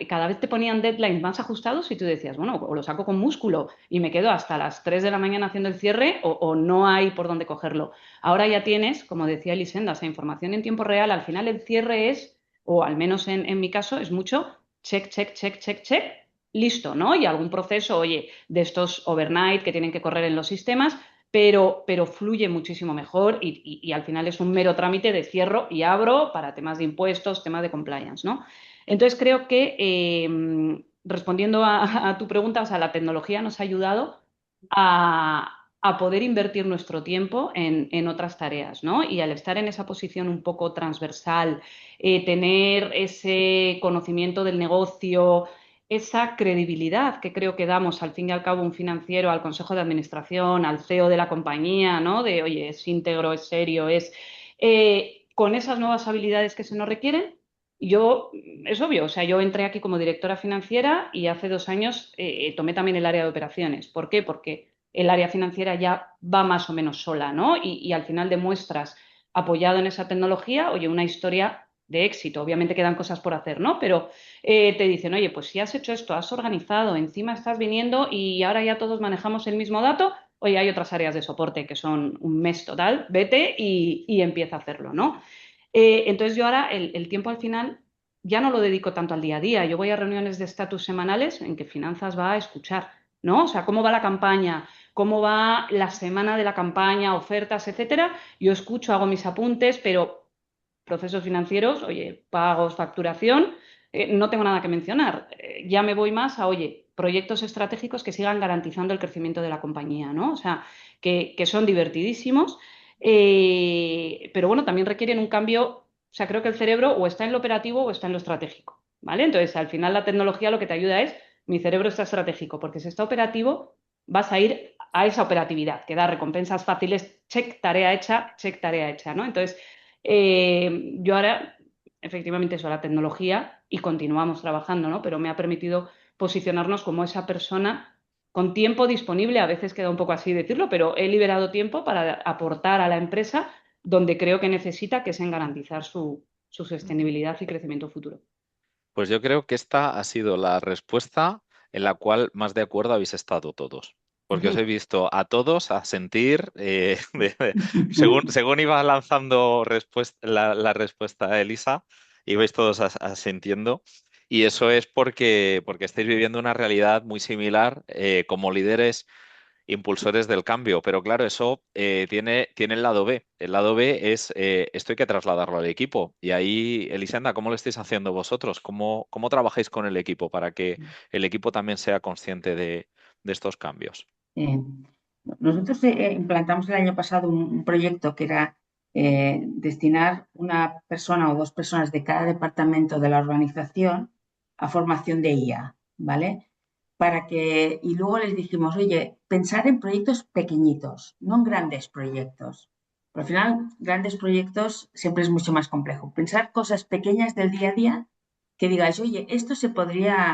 cada vez te ponían deadlines más ajustados y tú decías, bueno, o lo saco con músculo y me quedo hasta las 3 de la mañana haciendo el cierre o no hay por dónde cogerlo. Ahora ya tienes, como decía Elisenda, esa información en tiempo real. Al final el cierre es, o al menos en mi caso, es mucho check, check, check, check, check, listo, ¿no? Y algún proceso, oye, de estos overnight que tienen que correr en los sistemas, pero fluye muchísimo mejor y al final es un mero trámite de cierro y abro para temas de impuestos, temas de compliance, ¿no? Entonces creo que, respondiendo a tu pregunta, o sea, la tecnología nos ha ayudado a poder invertir nuestro tiempo en otras tareas, ¿no? Y al estar en esa posición un poco transversal, tener ese conocimiento del negocio, esa credibilidad que creo que damos al fin y al cabo un financiero, al consejo de administración, al CEO de la compañía, ¿no? De, oye, es íntegro, es serio, con esas nuevas habilidades que se nos requieren. Yo, es obvio, o sea, yo entré aquí como directora financiera y hace 2 años tomé también el área de operaciones. ¿Por qué? Porque el área financiera ya va más o menos sola, ¿no? Y al final demuestras, apoyado en esa tecnología, oye, una historia de éxito. Obviamente quedan cosas por hacer, ¿no? Pero te dicen, oye, pues si has hecho esto, has organizado, encima estás viniendo y ahora ya todos manejamos el mismo dato, oye, hay otras áreas de soporte que son un mes total, vete y empieza a hacerlo, ¿no? Entonces yo ahora el tiempo al final ya no lo dedico tanto al día a día. Yo voy a reuniones de estatus semanales en que finanzas va a escuchar, ¿no? O sea, cómo va la campaña, cómo va la semana de la campaña, ofertas, etcétera. Yo escucho, hago mis apuntes, pero procesos financieros, oye, pagos, facturación, no tengo nada que mencionar. Ya me voy más a, oye, proyectos estratégicos que sigan garantizando el crecimiento de la compañía, ¿no? O sea, que son divertidísimos, pero bueno, también requieren un cambio. O sea, creo que el cerebro o está en lo operativo o está en lo estratégico, ¿vale? Entonces, al final la tecnología lo que te ayuda es, mi cerebro está estratégico, porque si está operativo, vas a ir a esa operatividad, que da recompensas fáciles, check, tarea hecha, ¿no? Entonces, yo ahora, efectivamente, eso, la tecnología y continuamos trabajando, ¿no? Pero me ha permitido posicionarnos como esa persona con tiempo disponible, a veces queda un poco así decirlo, pero he liberado tiempo para aportar a la empresa donde creo que necesita, que es en garantizar su sostenibilidad y crecimiento futuro. Pues yo creo que esta ha sido la respuesta en la cual más de acuerdo habéis estado todos. Porque os he visto a todos a sentir, según iba lanzando la respuesta Elisa, ibais todos asintiendo. Y eso es porque estáis viviendo una realidad muy similar como líderes impulsores del cambio, pero claro, eso tiene el lado B. El lado B es esto hay que trasladarlo al equipo. Y ahí, Elisenda, ¿cómo lo estáis haciendo vosotros? ¿Cómo trabajáis con el equipo para que el equipo también sea consciente de estos cambios? Eh, Nosotros implantamos el año pasado un proyecto que era destinar una persona o 2 personas de cada departamento de la organización a formación de IA, ¿vale? Y luego les dijimos, oye, pensar en proyectos pequeñitos, no en grandes proyectos. Pero al final, grandes proyectos siempre es mucho más complejo. Pensar cosas pequeñas del día a día que digáis, oye, esto se podría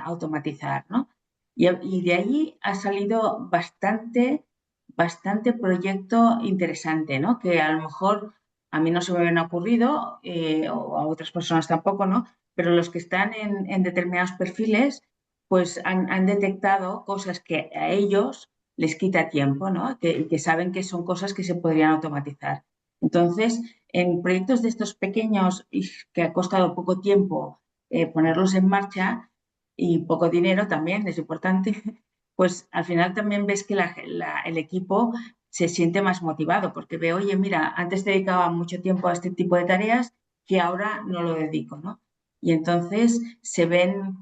automatizar, ¿no? Y de ahí ha salido bastante proyecto interesante, ¿no? Que a lo mejor a mí no se me habían ocurrido, o a otras personas tampoco, ¿no? Pero los que están en determinados perfiles, pues han detectado cosas que a ellos les quita tiempo, ¿no? Que saben que son cosas que se podrían automatizar. Entonces, en proyectos de estos pequeños y que ha costado poco tiempo ponerlos en marcha, y poco dinero también, es importante, pues al final también ves que el equipo se siente más motivado porque ve, oye, mira, antes dedicaba mucho tiempo a este tipo de tareas que ahora no lo dedico, ¿no? y entonces se ven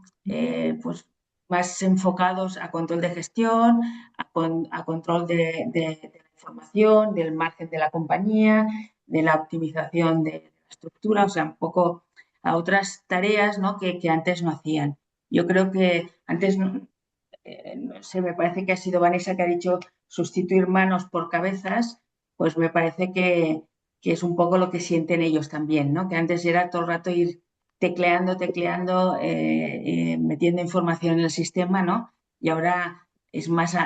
pues más enfocados a control de gestión, a control de la información, del margen de la compañía, de la optimización de la estructura, o sea, un poco a otras tareas, ¿no? que antes no hacían. Yo creo que antes, no sé, me parece que ha sido Vanessa que ha dicho sustituir manos por cabezas, pues me parece que es un poco lo que sienten ellos también, ¿no? Que antes era todo el rato ir tecleando, metiendo información en el sistema, ¿no? Y ahora es más,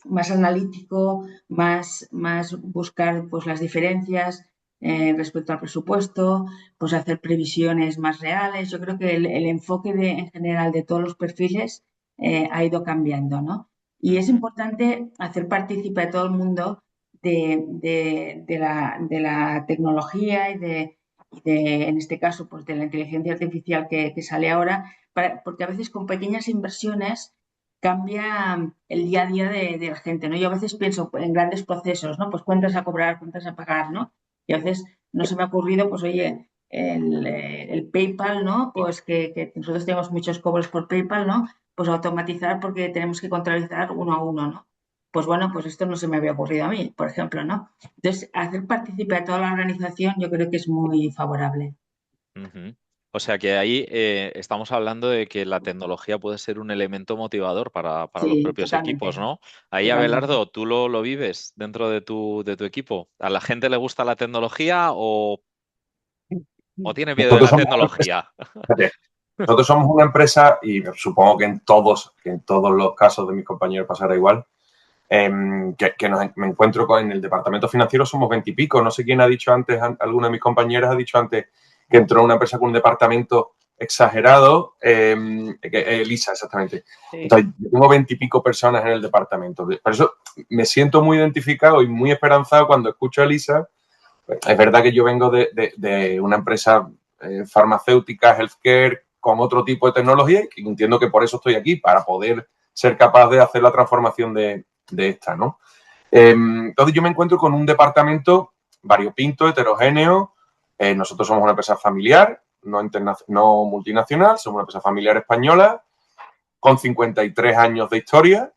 más analítico, más buscar pues, las diferencias respecto al presupuesto, pues hacer previsiones más reales. Yo creo que el enfoque en general de todos los perfiles ha ido cambiando, ¿no? Y es importante hacer partícipe a todo el mundo de la tecnología en este caso, pues de la inteligencia artificial que sale ahora, porque a veces con pequeñas inversiones cambia el día a día de la gente, ¿no? Yo a veces pienso en grandes procesos, ¿no? Pues cuentas a cobrar, cuentas a pagar, ¿no? Y a veces no se me ha ocurrido, pues oye, el PayPal, ¿no? Pues que nosotros tenemos muchos cobros por PayPal, ¿no? Pues automatizar porque tenemos que contabilizar uno a uno, ¿no? Pues bueno, pues esto no se me había ocurrido a mí, por ejemplo, ¿no? Entonces, hacer partícipe a toda la organización yo creo que es muy favorable. Ujú. O sea que ahí estamos hablando de que la tecnología puede ser un elemento motivador para los Sí, propios equipos, totalmente, ¿no? Ahí, totalmente. Abelardo, ¿tú lo vives dentro de tu equipo? ¿A la gente le gusta la tecnología o tiene miedo de Nosotros la somos una empresa, tecnología? fíjate, nosotros somos una empresa, y supongo que en todos los casos de mis compañeros pasará igual, me encuentro en el departamento financiero, somos 20 y pico. No sé quién ha dicho antes, alguna de mis compañeras ha dicho antes que entró una empresa con un departamento exagerado, Elisa, exactamente. Sí. Entonces, yo tengo 20 y pico personas en el departamento. Por eso me siento muy identificado y muy esperanzado cuando escucho a Elisa. Es verdad que yo vengo de una empresa farmacéutica, healthcare, con otro tipo de tecnología y entiendo que por eso estoy aquí, para poder ser capaz de hacer la transformación de esta, ¿no? Entonces yo me encuentro con un departamento variopinto, heterogéneo. Nosotros somos una empresa familiar, no multinacional, somos una empresa familiar española con 53 años de historia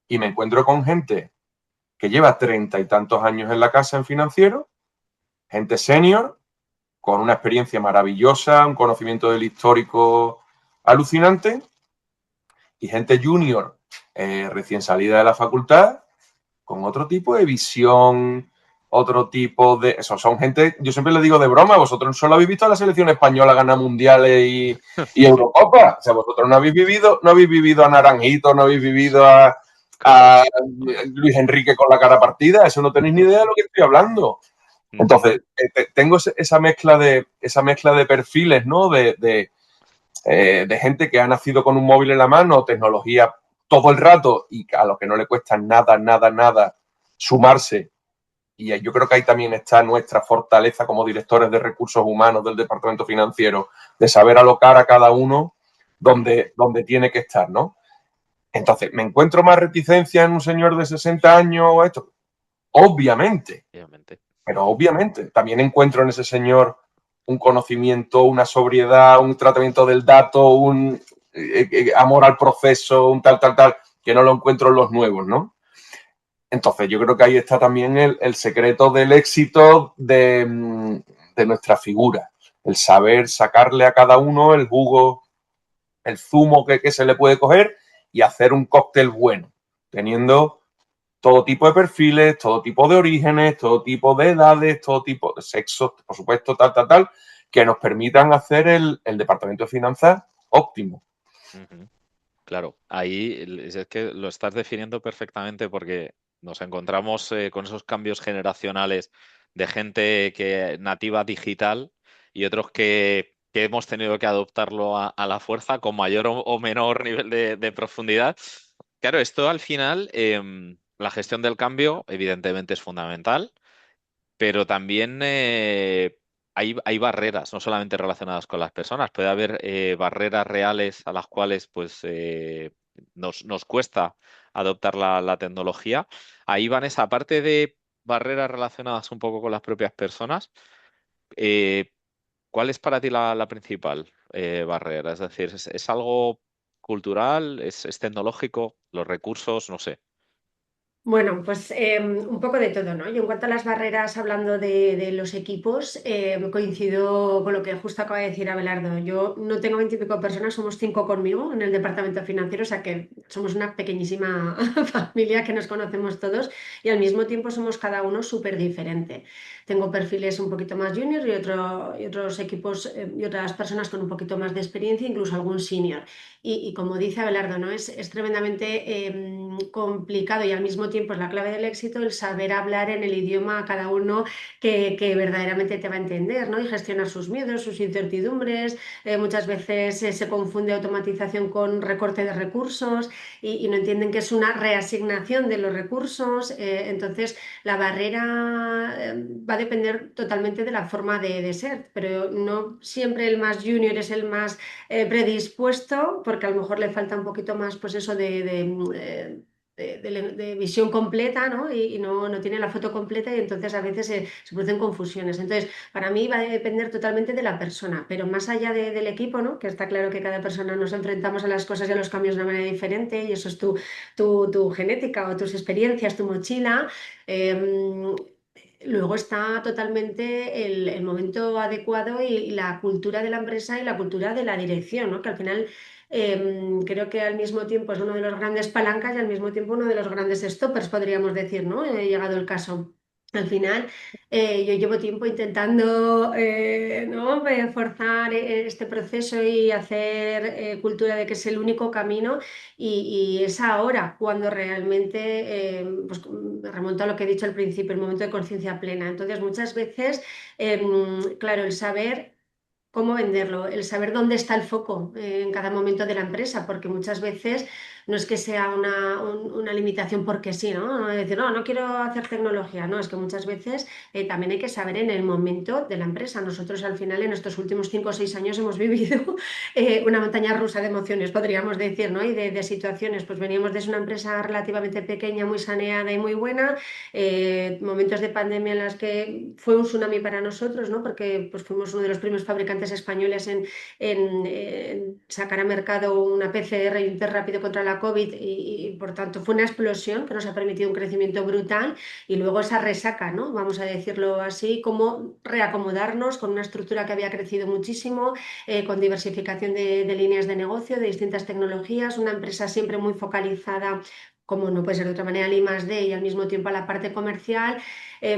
y me encuentro con gente que lleva 30 y tantos años en la casa en financiero, gente senior, con una experiencia maravillosa, un conocimiento del histórico alucinante, y gente junior recién salida de la facultad, con otro tipo de visión, otro tipo de... Eso son gente, yo siempre le digo de broma, vosotros solo habéis visto a la selección española ganar mundiales y Eurocopa. O sea, vosotros no habéis vivido a Naranjito, no habéis vivido a Luis Enrique con la cara partida, eso no tenéis ni idea de lo que estoy hablando. Entonces, tengo esa mezcla de perfiles, ¿no? De gente que ha nacido con un móvil en la mano, tecnología todo el rato y a lo que no le cuesta nada sumarse. Y yo creo que ahí también está nuestra fortaleza como directores de recursos humanos del departamento financiero, de saber alocar a cada uno donde tiene que estar, ¿no? Entonces, ¿me encuentro más reticencia en un señor de 60 años o esto? Obviamente, Obviamente. pero obviamente también encuentro en ese señor un conocimiento, una sobriedad, un tratamiento del dato, un amor al proceso, un tal, que no lo encuentro en los nuevos, ¿no? Entonces, yo creo que ahí está también el secreto del éxito de nuestra figura, el saber sacarle a cada uno el jugo, el zumo que se le puede coger y hacer un cóctel bueno, teniendo todo tipo de perfiles, todo tipo de orígenes, todo tipo de edades, todo tipo de sexos, por supuesto, tal, que nos permitan hacer el departamento de finanzas óptimo. Claro, ahí es que lo estás definiendo perfectamente porque nos encontramos con esos cambios generacionales de gente que nativa digital y otros que hemos tenido que adoptarlo a la fuerza con mayor o menor nivel de profundidad. Claro, esto al final, la gestión del cambio evidentemente es fundamental, pero también hay barreras, no solamente relacionadas con las personas, puede haber barreras reales a las cuales pues nos cuesta adoptar la tecnología. Ahí van esa parte de barreras relacionadas un poco con las propias personas. eh, ¿Cuál es para ti la principal barrera? Es decir, ¿es algo cultural? ¿Es tecnológico? ¿Los recursos? No sé. Bueno, pues un poco de todo, ¿no? Yo en cuanto a las barreras, hablando de los equipos, coincido con lo que justo acaba de decir Abelardo. Yo no tengo 20 y pico personas, somos 5 conmigo en el departamento financiero, o sea que somos una pequeñísima familia que nos conocemos todos y al mismo tiempo somos cada uno súper diferente. Tengo perfiles un poquito más junior y otros equipos y otras personas con un poquito más de experiencia, incluso algún senior. Y como dice Abelardo, ¿no? Es tremendamente complicado y al mismo tiempo es la clave del éxito el saber hablar en el idioma a cada uno que verdaderamente te va a entender, ¿no? Y gestionar sus miedos, sus incertidumbres. Muchas veces se confunde automatización con recorte de recursos y no entienden que es una reasignación de los recursos. Entonces, la barrera va a depender totalmente de la forma de ser, pero no siempre el más junior es el más predispuesto, porque a lo mejor le falta un poquito más, pues eso de visión completa, ¿no? Y no tiene la foto completa y entonces a veces se producen confusiones. Entonces, para mí va a depender totalmente de la persona, pero más allá del equipo, ¿no? Que está claro que cada persona nos enfrentamos a las cosas y a los cambios de una manera diferente y eso es tu genética o tus experiencias, tu mochila. Luego está totalmente el momento adecuado y la cultura de la empresa y la cultura de la dirección, ¿no? Que al final creo que al mismo tiempo es uno de los grandes palancas y al mismo tiempo uno de los grandes stoppers, podríamos decir, ¿no? Llegado el caso. Al final, yo llevo tiempo intentando ¿no? Forzar este proceso y hacer cultura de que es el único camino y es ahora cuando realmente, pues me remonto a lo que he dicho al principio, el momento de conciencia plena. Entonces, muchas veces, claro, el saber cómo venderlo, el saber dónde está el foco en cada momento de la empresa, porque muchas veces no es que sea una limitación porque sí, ¿no? No es decir, no, no quiero hacer tecnología, no, es que muchas veces también hay que saber en el momento de la empresa. Nosotros al final en estos últimos 5 o 6 años hemos vivido una montaña rusa de emociones, podríamos decir, ¿no? Y de situaciones, pues veníamos desde una empresa relativamente pequeña, muy saneada y muy buena, momentos de pandemia en las que fue un tsunami para nosotros, ¿no? Porque pues, fuimos uno de los primeros fabricantes españoles en sacar a mercado una PCR y un test rápido contra la COVID y, por tanto fue una explosión que nos ha permitido un crecimiento brutal y luego esa resaca, ¿no? Vamos a decirlo así, como reacomodarnos con una estructura que había crecido muchísimo, con diversificación de líneas de negocio, de distintas tecnologías, una empresa siempre muy focalizada como no puede ser de otra manera, al I+D y al mismo tiempo a la parte comercial,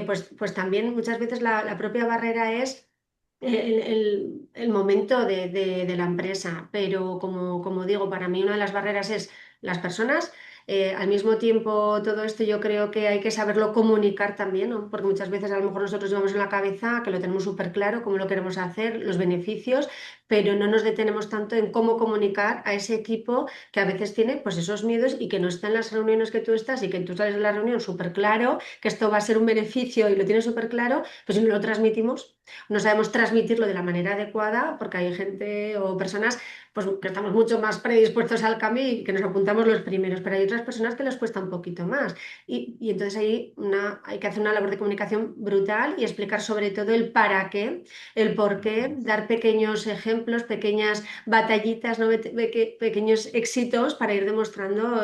pues también muchas veces la propia barrera es el momento de la empresa, pero como digo, para mí una de las barreras es las personas. Al mismo tiempo, todo esto yo creo que hay que saberlo comunicar también, ¿no? Porque muchas veces a lo mejor nosotros llevamos en la cabeza que lo tenemos súper claro, cómo lo queremos hacer, los beneficios, pero no nos detenemos tanto en cómo comunicar a ese equipo que a veces tiene pues esos miedos y que no está en las reuniones que tú estás y que tú sales de la reunión súper claro, que esto va a ser un beneficio y lo tienes súper claro, pues si no lo transmitimos no sabemos transmitirlo de la manera adecuada porque hay gente o personas pues, que estamos mucho más predispuestos al cambio y que nos apuntamos los primeros, pero hay otras personas que les cuesta un poquito más. Y entonces ahí hay que hacer una labor de comunicación brutal y explicar sobre todo el para qué, el por qué, dar pequeños ejemplos, pequeñas batallitas, ¿no? Pequeños éxitos para ir demostrando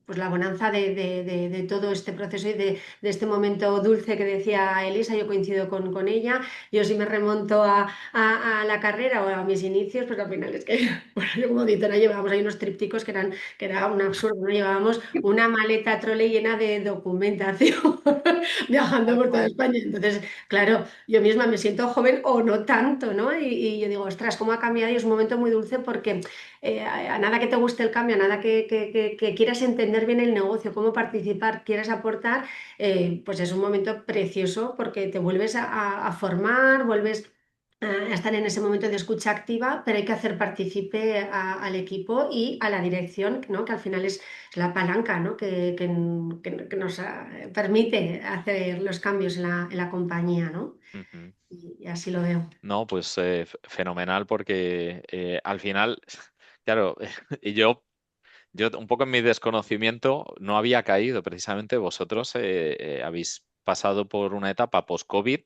pues la bonanza de todo este proceso y de este momento dulce que decía Elisa, yo coincido con ella. Yo sí me remonto a la carrera o a mis inicios, pues al final es que, bueno, yo como auditora llevábamos ahí unos trípticos que era un absurdo, ¿no? Llevábamos una maleta trole llena de documentación viajando Tal por toda cual. España. Entonces, claro, yo misma me siento joven o no tanto, ¿no? Y yo digo, ostras, ¿cómo ha cambiado? Y es un momento muy dulce porque a nada que te guste el cambio, a nada que quieras entender bien el negocio, cómo participar, quieras aportar, pues es un momento precioso porque te vuelves a formar, vuelves a estar en ese momento de escucha activa, pero hay que hacer partícipe al equipo y a la dirección, ¿no? Que al final es la palanca, ¿no? Que nos permite hacer los cambios en la compañía, ¿no? Ujú. Y así lo veo. No, pues fenomenal porque al final, claro, y yo un poco en mi desconocimiento no había caído, precisamente vosotros habéis pasado por una etapa post-COVID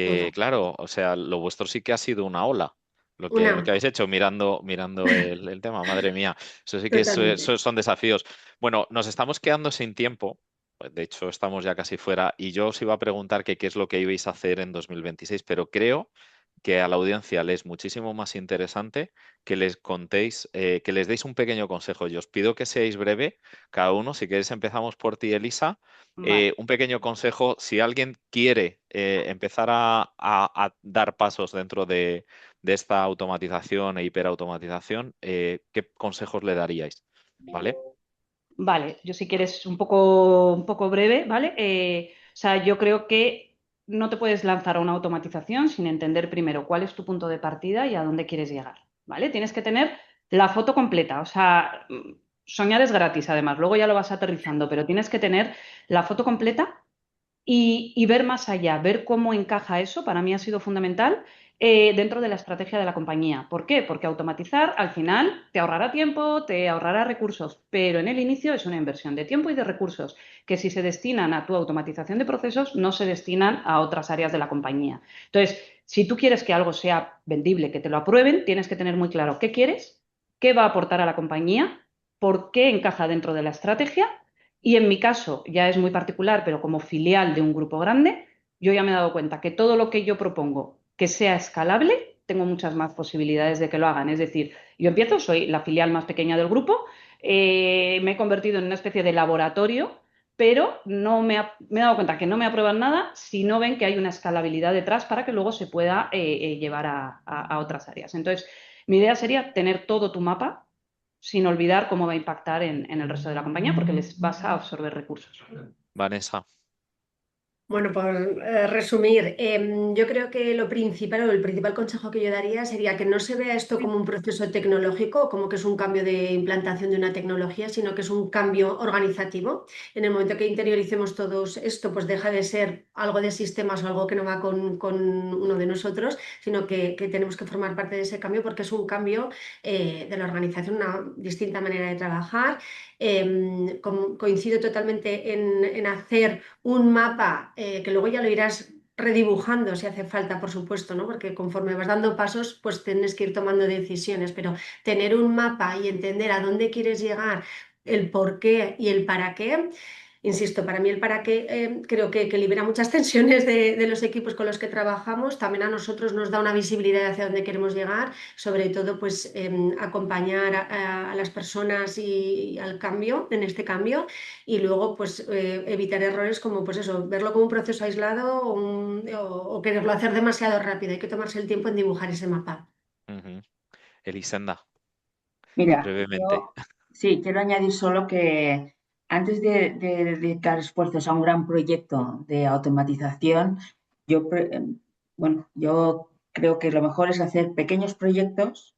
porque, claro, o sea, lo vuestro sí que ha sido una ola. Lo que Una, habéis hecho mirando el tema, madre mía, eso sí que totalmente. son desafíos. Bueno, nos estamos quedando sin tiempo, pues, de hecho estamos ya casi fuera, y yo os iba a preguntar que qué es lo que ibais a hacer en 2026, pero creo que a la audiencia le es muchísimo más interesante que les contéis, que les deis un pequeño consejo. Yo os pido que seáis breve, cada uno, si queréis empezamos por ti, Elisa. Vale. Un pequeño consejo, si alguien quiere empezar a dar pasos dentro de esta automatización e hiperautomatización, ¿qué consejos le daríais? ¿Vale? Vale, yo si quieres un poco breve, ¿vale? O sea, yo creo que no te puedes lanzar a una automatización sin entender primero cuál es tu punto de partida y a dónde quieres llegar, ¿vale? Tienes que tener la foto completa, o sea, soñar es gratis además, luego ya lo vas aterrizando, pero tienes que tener la foto completa y ver más allá, ver cómo encaja eso, para mí ha sido fundamental dentro de la estrategia de la compañía. ¿Por qué? Porque automatizar al final te ahorrará tiempo, te ahorrará recursos, pero en el inicio es una inversión de tiempo y de recursos que si se destinan a tu automatización de procesos no se destinan a otras áreas de la compañía. Entonces, si tú quieres que algo sea vendible, que te lo aprueben, tienes que tener muy claro qué quieres, qué va a aportar a la compañía, por qué encaja dentro de la estrategia y en mi caso, ya es muy particular, pero como filial de un grupo grande, yo ya me he dado cuenta que todo lo que yo propongo que sea escalable, tengo muchas más posibilidades de que lo hagan. Es decir, yo empiezo, soy la filial más pequeña del grupo, me he convertido en una especie de laboratorio, pero no me he dado cuenta que no me aprueban nada si no ven que hay una escalabilidad detrás para que luego se pueda llevar a otras áreas. Entonces, mi idea sería tener todo tu mapa sin olvidar cómo va a impactar en el resto de la compañía, porque les vas a absorber recursos. Vanessa. Bueno, por resumir, yo creo que lo principal o el principal consejo que yo daría sería que no se vea esto como un proceso tecnológico, como que es un cambio de implantación de una tecnología, sino que es un cambio organizativo. En el momento que interioricemos todos esto, pues deja de ser algo de sistemas o algo que no va con uno de nosotros, sino que tenemos que formar parte de ese cambio porque es un cambio de la organización, una distinta manera de trabajar. Coincido totalmente en hacer un mapa que luego ya lo irás redibujando si hace falta, por supuesto, ¿no? Porque conforme vas dando pasos, pues tienes que ir tomando decisiones, pero tener un mapa y entender a dónde quieres llegar, el por qué y el para qué. Insisto, para mí el para qué creo que libera muchas tensiones de los equipos con los que trabajamos. También a nosotros nos da una visibilidad hacia dónde queremos llegar, sobre todo pues acompañar a las personas y al cambio, en este cambio, y luego pues evitar errores como pues eso, verlo como un proceso aislado o quererlo hacer demasiado rápido. Hay que tomarse el tiempo en dibujar ese mapa. Ujú. Elisenda, Mira, brevemente. yo sí, quiero añadir solo que antes de dedicar esfuerzos a un gran proyecto de automatización, yo, bueno, yo creo que lo mejor es hacer pequeños proyectos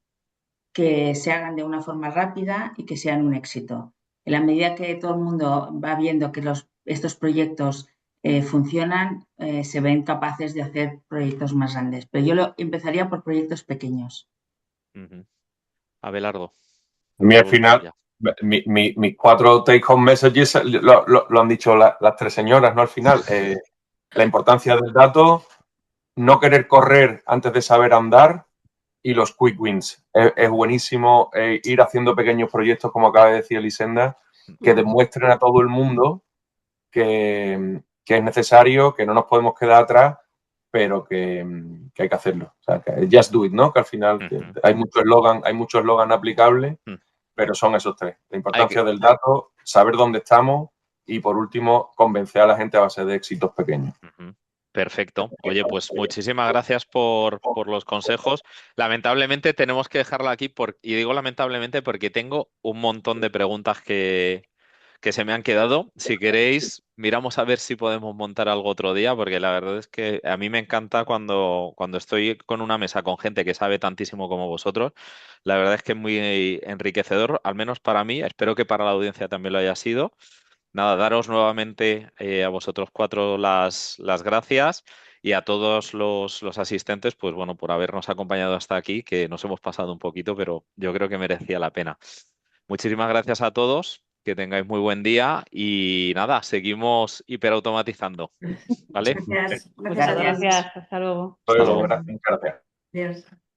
que se hagan de una forma rápida y que sean un éxito. En la medida que todo el mundo va viendo que estos proyectos funcionan, se ven capaces de hacer proyectos más grandes. Pero empezaría por proyectos pequeños. Ujú. Abelardo, A mí por al último final, ya. mis cuatro take-home messages lo han dicho las tres señoras, ¿no? Al final, la importancia del dato, no querer correr antes de saber andar y los quick wins. Es buenísimo ir haciendo pequeños proyectos, como acaba de decir Elisenda, que demuestren a todo el mundo que es necesario, que no nos podemos quedar atrás, pero que hay que hacerlo. O sea, que just do it, ¿no? Que al final Ujú. hay mucho eslogan aplicable, Mm. pero son esos tres. La Hay que- importancia del dato, saber dónde estamos y, por último, convencer a la gente a base de éxitos pequeños. Ujú. Perfecto. Oye, pues muchísimas gracias por los consejos. Lamentablemente tenemos que dejarla aquí y digo lamentablemente porque tengo un montón de preguntas que se me han quedado. Si queréis, miramos a ver si podemos montar algo otro día, porque la verdad es que a mí me encanta cuando estoy con una mesa con gente que sabe tantísimo como vosotros. La verdad es que es muy enriquecedor, al menos para mí. Espero que para la audiencia también lo haya sido. Nada, daros nuevamente a vosotros cuatro las gracias y a todos los asistentes, pues bueno, por habernos acompañado hasta aquí, que nos hemos pasado un poquito, pero yo creo que merecía la pena. Muchísimas gracias a todos. que tengáis muy buen día y nada, seguimos hiperautomatizando, ¿vale? Gracias. Muchas Gracias a todos. gracias. Hasta luego. Hasta Luego, luego. gracias, muchas gracias. Adiós.